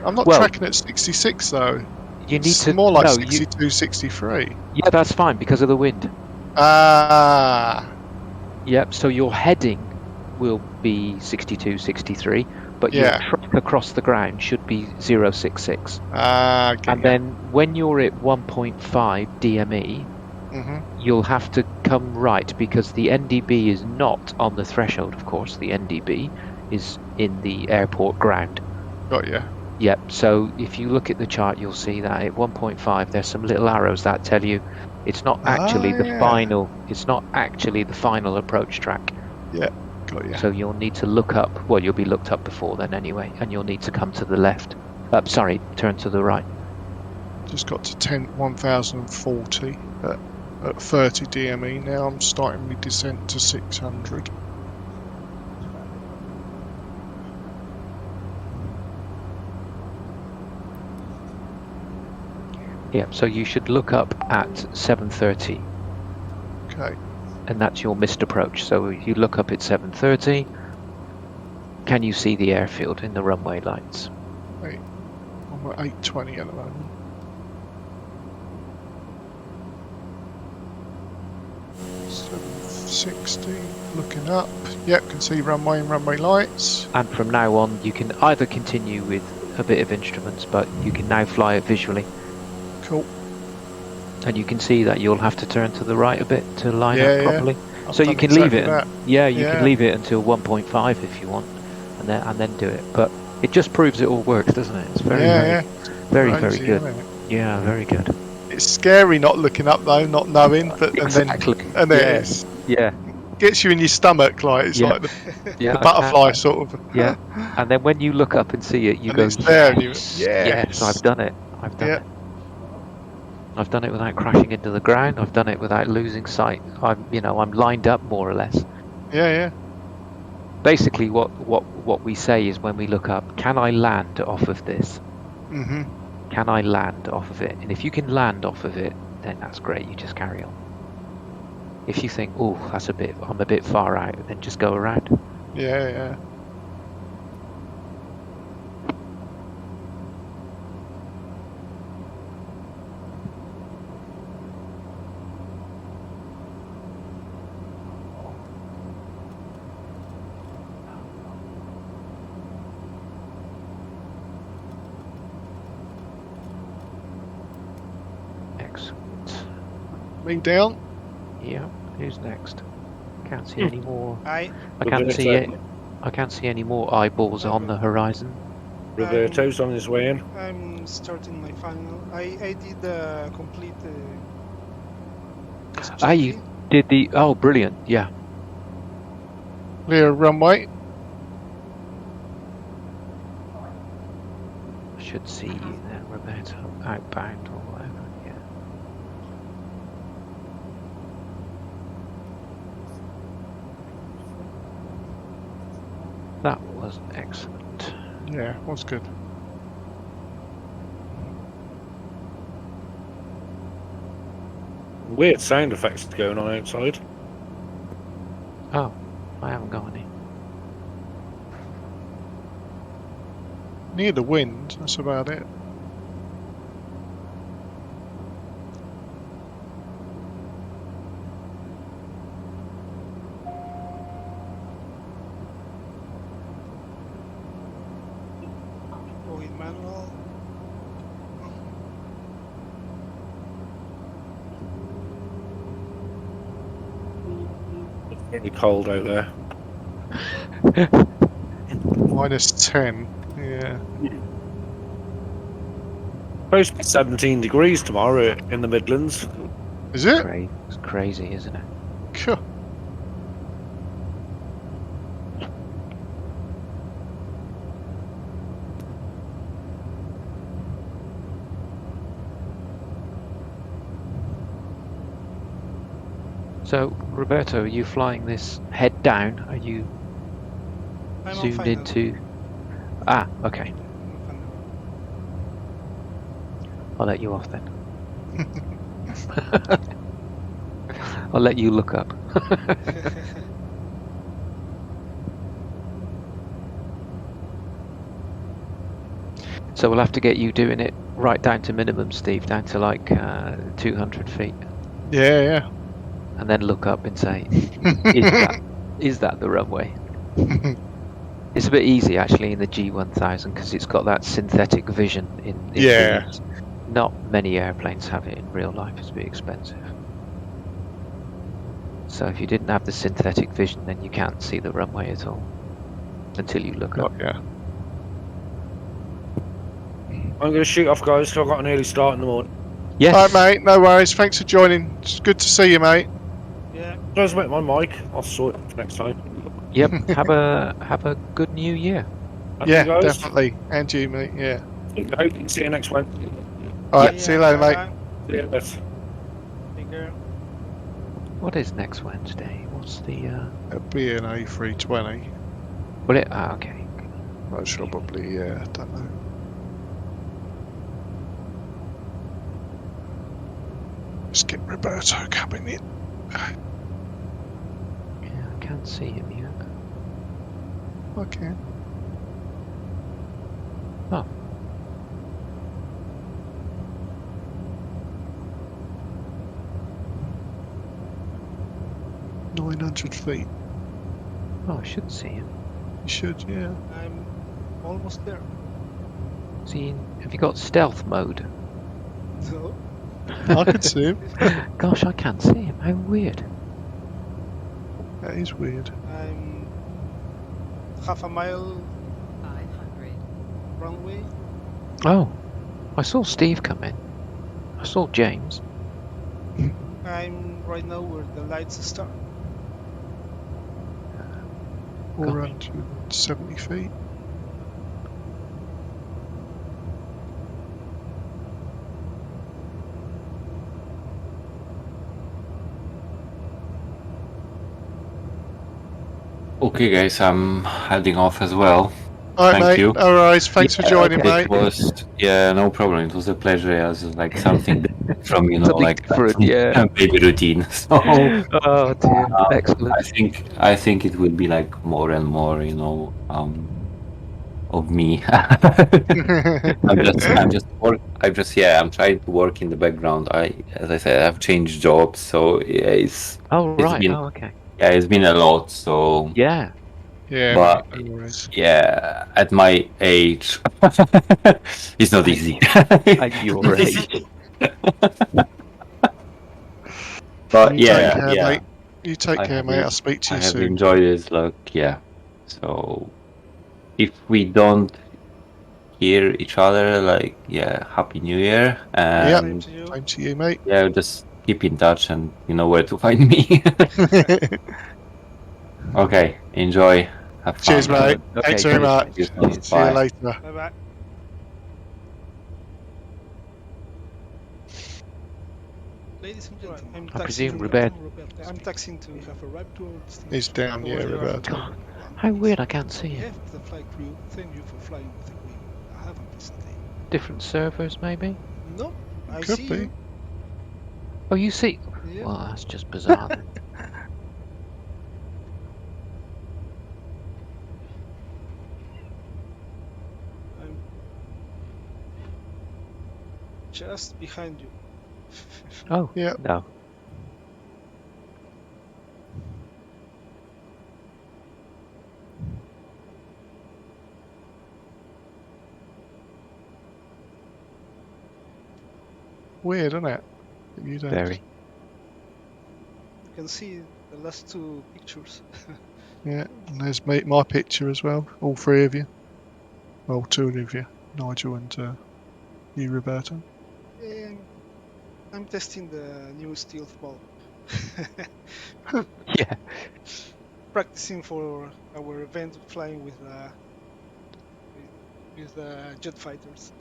I'm not tracking at 66 though. You need to more like 62, 63. Yeah, that's fine because of the wind. Yep. So your heading will be 62, 63, but your track across the ground should be 066. And then when you're at 1.5 DME, you'll have to come right because the NDB is not on the threshold. Of course, the NDB is in the airport ground. Got you. Yep. So if you look at the chart, you'll see that at 1.5, there's some little arrows that tell you it's not actually the final. It's not actually the final approach track. Yeah. Got you. So you'll need to look up. Well, you'll be looked up before then anyway, and you'll need to come to the left. Turn to the right. Just got to 1040 at 30 DME. Now I'm starting my descent to 600. Yeah, so you should look up at 7:30. Okay. And that's your missed approach. So you look up at 7:30. Can you see the airfield in the runway lights? Wait, I'm at 820 at the moment. 760, looking up. Yep, can see runway and runway lights. And from now on, you can either continue with a bit of instruments, but you can now fly it visually. Cool. And you can see that you'll have to turn to the right a bit to line up properly. I've So you can leave it. You Yeah. can leave it until 1.5 if you want, and then do it. But it just proves it all works, doesn't it? It's very very Crazy, good. isn't it? Yeah, very good. It's scary not looking up though, not knowing, but Exactly. and then it is. Yeah. Gets you in your stomach, like it's like the butterfly sort of. Yeah. And then when you look up and see it, you And go, it's there, and you- yes, I've done it. I've done it. I've done it without crashing into the ground. I've done it without losing sight. I'm lined up more or less. Yeah. Basically, what we say is when we look up, can I land off of this? Mhm. Can I land off of it? And if you can land off of it, then that's great. You just carry on. If you think, oh, I'm a bit far out, then just go around. Yeah. Me down. Yeah. Who's next? Can't see any more. I I can't see it. Roberto, I can't see any more eyeballs on the horizon. Roberto's on his way in. I'm starting my final. I did complete Ah, you SGV. did the. Oh, brilliant! Yeah. Clear runway. I should see you then, Roberto. Outbound or whatever. Yeah. That was excellent. Yeah, was good. Weird sound effects going on outside. Oh, I haven't got any. Near the wind, that's about it. Going manual. It's very cold out there. -10. Yeah. Supposed to be 17 degrees tomorrow in the Midlands. Is it? It's crazy, isn't it? Phew. So, Roberto, are you flying this head down? Are you I'm on zoomed final. into? Ah, okay. I'll let you off then. I'll let you look up. So we'll have to get you doing it right down to minimum, Steve, down to like 200 feet, Yeah, and then look up and say, yeah. is that the runway? It's a bit easy actually in the G1000 because it's got that synthetic vision in Yeah. these. Not many airplanes have it in real life. It's a bit expensive. So if you didn't have the synthetic vision, then you can't see the runway at all until you look up. Got ya. I'm going to shoot off, guys, because I've got an early start in the morning. Yes. All right, mate. No worries. Thanks for joining. It's good to see you, mate. Yeah. Guys, make my mic. I'll sort it next time. Yep. Have a good new year. And Yeah, you guys, definitely. And you, mate. Yeah. See you next one. All right. Yeah, See you later, mate. bye-bye. See you later. Take care. What is next Wednesday? What's the? It'll be an A320. Will it? Ah, okay. Most probably. Yeah. Don't know. Let's get Roberto coming in. Yeah, I can't see him yet. Okay. Oh. $900 feet. Oh, I should see him. You should, yeah. I'm almost there. Have you got stealth mode? No. I can see him. Gosh, I can't see him. How weird. That is weird. I'm half a mile 500. runway. Oh, I saw Steve come in. I saw James. I'm right now where the lights start. 470 feet. Okay, guys, I'm heading off as well. All right, Thank mate. you. All right. Thanks for joining, okay. mate. It was, yeah, no problem. It was a pleasure. It was like something from, you know, Something like different, yeah. baby routine. So Oh dear, excellent. I think it will be like more and more, you know, of me. I'm trying to work in the background. As I said, I've changed jobs, so yeah, it's Right. been- Oh, okay. yeah, it's been a lot. So Yeah. Yeah, But- mate, no worries. yeah, at my age, it's not easy. At your age. But You take yeah, care, yeah. mate. You take I care, have mate. en- I'll speak to I you have soon. enjoyed this. Like, yeah. So if we don't hear each other, like, yeah, Happy New Year, Yep. Same and to you. Same to you, mate. yeah, just keep in touch, and you know where to find me. Okay, enjoy. Have fun. Cheers, mate. Okay, Thanks very cheers, much. mate. See you soon. See you Bye. later. Bye bye. Ladies and gentlemen, I'm I taxing presume to Robert. I'm taxing to have arrived to our destination. He's down, yeah, Roberto. God, how weird! I can't see On you. behalf of the flight crew, thank you for flying with Airwego. Have a pleasant day. Different servers, maybe. No, I Could see be. you. Oh, you see? Yeah. Well, that's just bizarre. Then. I'm just behind you. Oh, Yeah. no. Weird, isn't it? You don't. Very. You can see the last two pictures. Yeah. And there's my picture as well. All three of you. Well, two of you. Nigel and you, Roberto. And I'm testing the new stealth ball. Yeah. Practicing for our event flying with jet fighters.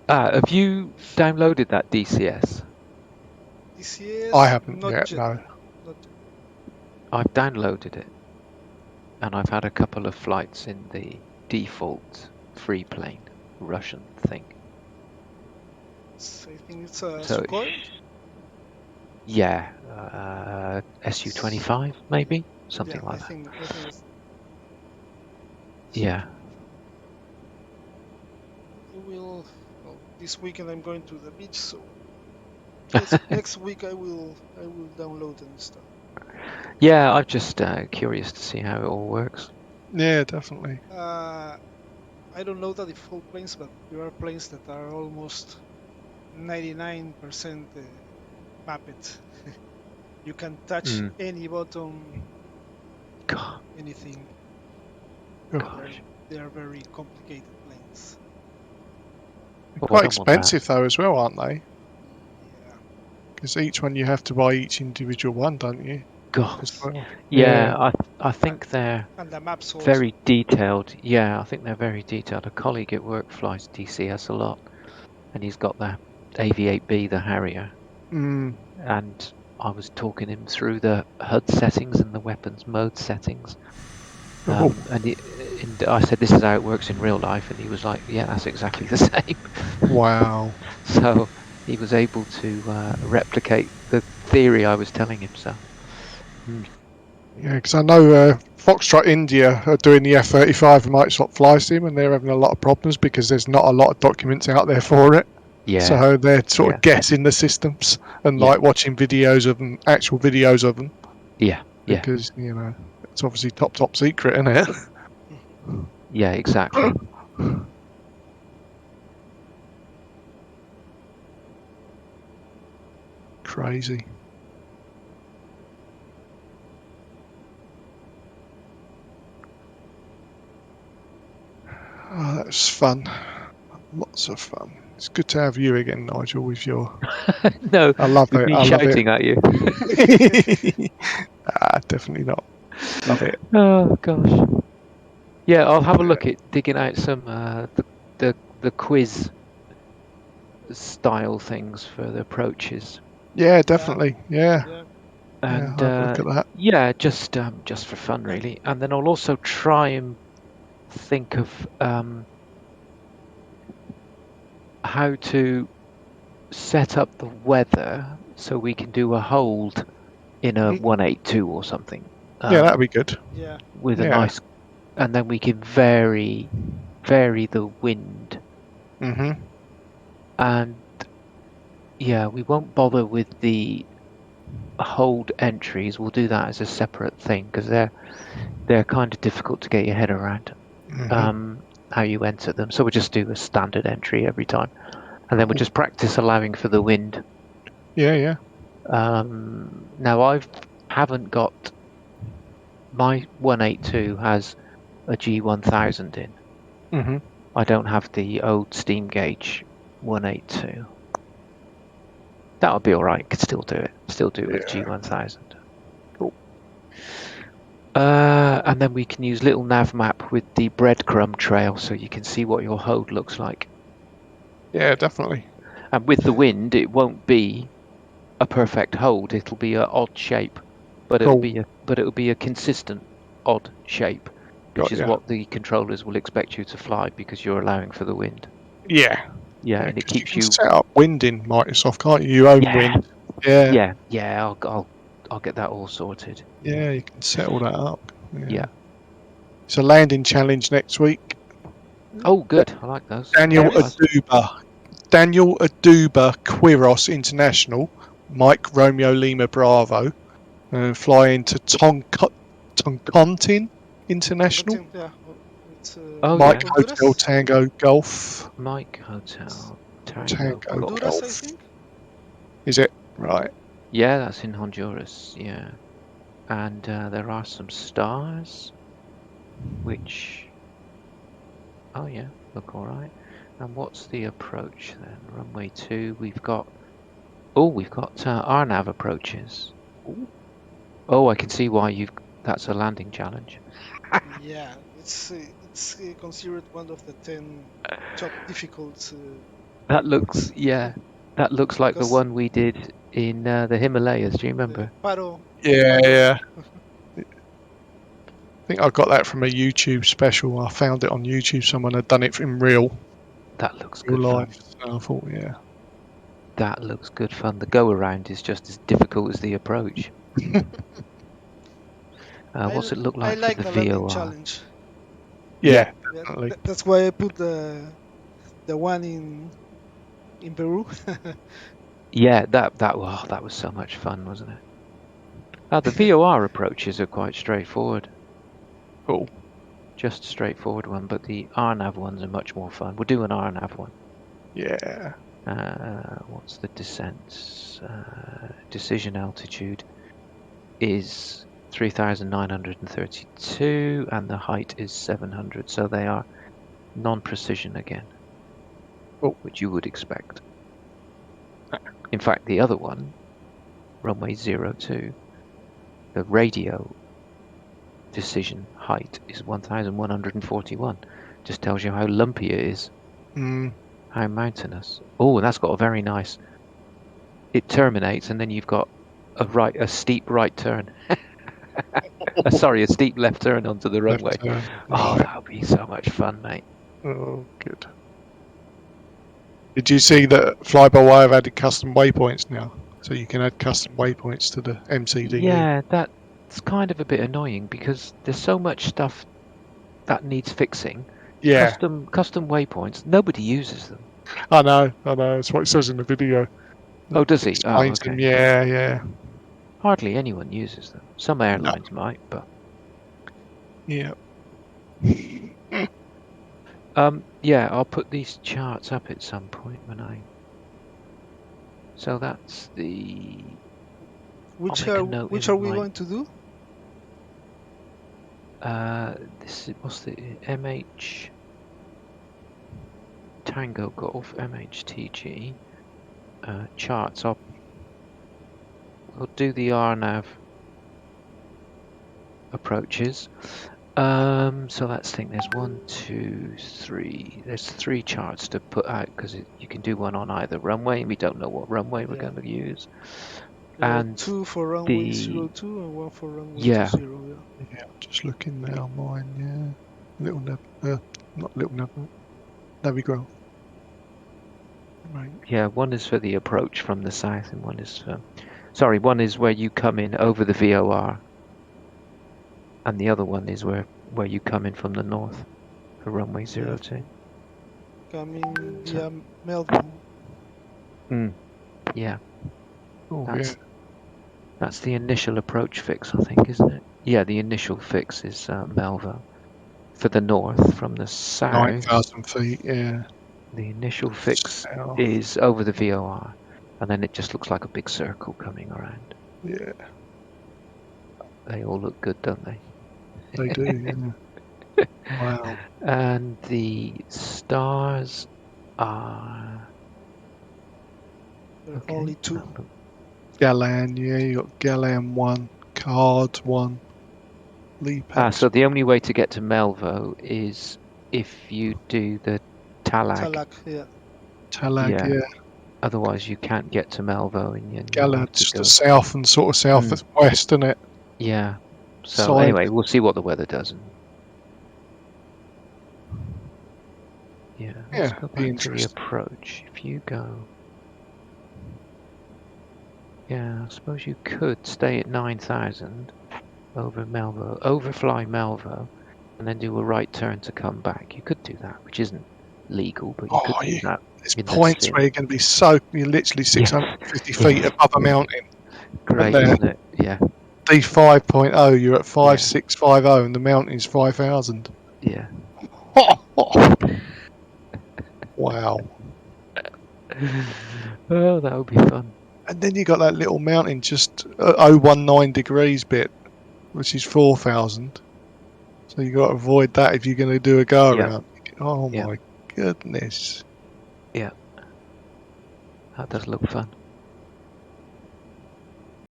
Have you downloaded that DCS? DCS. I haven't not yet, jet, no. Not jet. I've downloaded it, and I've had a couple of flights in the default free plane Russian thing. I think it's a So, Sukhoi. yeah, Su-25 maybe, something Yeah, like I think it's Yeah. I will. Well, this weekend I'm going to the beach, so next week I will download and stuff. Yeah, I'm just curious to see how it all works. Yeah, definitely. I don't know the default planes, but there are planes that are almost 99% mapped. You can touch Mm. any button, God, anything. gosh. They are very complicated planes. They're Well, quite I don't want that. expensive though as well, aren't they? Yeah. Because each one you have to buy each individual one, don't you? God. As well. Yeah, I think they're And the maps also. very detailed. Yeah, I think they're very detailed. A colleague at work flies DCS a lot, and he's got the AV-8B, the Harrier, Mm. and I was talking him through the HUD settings and the weapons mode settings. Oh. And I said, "This is how it works in real life," and he was like, "Yeah, that's exactly the same." Wow. So he was able to replicate the theory I was telling him. So Yeah, because I know Foxtrot India are doing the F-35 and Microsoft Flight Sim, and they're having a lot of problems because there's not a lot of documents out there for it. yeah, So they're sort yeah. of guessing the systems and Yeah. like watching videos of them, actual videos of them, yeah, because you know it's obviously top secret, isn't it? yeah, exactly. Crazy. Oh, that was fun. Lots of fun. It's good to have you again, Nigel, with your... No, I love with it. me I love shouting at you. it. Definitely not. Love it. Oh gosh. Yeah, I'll have a look at digging out some the quiz style things for the approaches, Yeah, definitely. Yeah. Yeah. and I'll have a look at that. yeah, just for fun really. And then I'll also try and think of how to set up the weather so we can do a hold in a Mhm. 182 or something. Yeah, that'd be good. Yeah. With a Yeah. nice, and then we can vary the wind, hmm and yeah, we won't bother with the hold entries. We'll do that as a separate thing because they're kind of difficult to get your head around. How you enter them. So we'll just do a standard entry every time, and then we'll just practice allowing for the wind. Yeah, yeah. Now I haven't got my 182 has a G1000 in. Mm-hmm. I don't have the old steam gauge 182. That'll be all right. Could still do it. Still do it with Yeah. G1000. Cool. And then we can use little nav map with the breadcrumb trail, so you can see what your hold looks like. Yeah, definitely. And with the wind, it won't be a perfect hold. It'll be an odd shape, but Cool. it'll be a consistent odd shape, which Got is ya. what the controllers will expect you to fly because you're allowing for the wind. Yeah. Yeah, and it 'Cause you keeps can you. set up wind in Microsoft, can't you? Your own Yeah. wind. Yeah. Yeah. I'll get that all sorted. Yeah, you can set all that up. Yeah. It's a landing challenge next week. Oh, good. I like those. Daniel There is? Aduba Quiros International, Mike Romeo Lima Bravo, flying to Toncontin International, Yeah. It's Oh, Mike yeah. Hotel Honduras. Tango Golf, Mike Hotel Tango Tango Golf. Honduras, I Golf. think. Is it? Right. Yeah, that's in Honduras. Yeah, and there are some stars, which. Oh yeah, look all right. And what's the approach then? Runway 2. We've got. Oh, we've got RNAV approaches. Oh, I can see why you've. That's a landing challenge. Yeah, it's considered one of the 10 top difficult That airports. looks. Yeah, that looks like the Because one we did in the Himalayas. Do you remember? Paro. Yeah, Paro. yeah. I think I got that from a YouTube special. I found it on YouTube. Someone had done it in real That looks good life. fun. So I thought, yeah. That looks good fun. The go around is just as difficult as the approach. What's it look I like like for the the landing VOR? challenge. Yeah, Yeah, definitely. that's why I put the one in Peru. Yeah, that was so much fun, wasn't it? The VOR approaches are quite straightforward. Cool. Just a straightforward one, but the RNAV ones are much more fun. We'll do an RNAV one. Yeah. What's the descent? Decision altitude is 3,932 and the height is 700, so they are non-precision again, Cool. which you would expect. In fact, the other one, runway 02, the radio decision height is 1,141. Just tells you how lumpy it is, how mountainous. Oh, and that's got a very nice. It terminates, and then you've got a steep right turn. Sorry, a steep left turn onto the runway. Left turn. Oh, Right. that would be so much fun, mate. Oh, good. Did you see that Fly-by-Wire have added custom waypoints now? So you can add custom waypoints to the MCDE. Yeah, that's kind of a bit annoying because there's so much stuff that needs fixing. Yeah, Custom waypoints. Nobody uses them. I know. That's what it says in the video. Oh, does he? Oh, Explains okay. them. Yeah. Hardly anyone uses them. Some airlines might, but Yeah. yeah, I'll put these charts up at some point when I. So that's the. Which I'll are make a note which in are we my- going to do? What's the MH Tango Golf MHTG charts. I'll do the RNAV approaches. So let's think. There's 1, 2, 3. There's 3 charts to put out because you can do one on either runway. We don't know what runway we're going to use. And 2 for runway the 02 and 1 for runway 20. Yeah, just looking now. Mine, yeah. Little Nav, not Little Nav, Navigraph. Right. Yeah, one is for the approach from the south, and one is for. Sorry, one is where you come in over the VOR, and the other one is where you come in from the north for runway 02. Coming via Melbourne. Yeah. Oh, That's the initial approach fix, I think, isn't it? Yeah, the initial fix is Melville. For the north, from the south, 9,000 feet, yeah. the initial fix South. is over the VOR. And then it just looks like a big circle coming around. Yeah, They all look good, don't they? they do. Yeah. Wow. And the stars are There are okay. only two. Galan, yeah, you got Galan 1, Card 1, Leapex. So the only way to get to Melvo is if you do the Talag. Talak, yeah. Talag, Yeah. yeah. Otherwise, you can't get to Melvo, and you'll have to Galad's go. the south and sort of southwest, isn't it? Yeah. So Side. anyway, we'll see what the weather does. And yeah, let's Yeah, go be back to the interesting. approach. If you go, yeah, I suppose you could stay at 9,000 over Melvo, overfly Melvo, and then do a right turn to come back. You could do that, which isn't legal, but you could Oh, do yeah. that There's in the points sim. where you're going to be so you're literally 650 feet above a mountain. Great, there. isn't it? Yeah, D5.0, you're at Yeah. 5650, and the mountain is 5,000. yeah. Wow. Oh, that would be fun. And then you got that little mountain just 019 degrees bit, which is 4,000. So you got to avoid that if you're going to do a go Yeah. around. Oh Yeah. my goodness. That does look fun.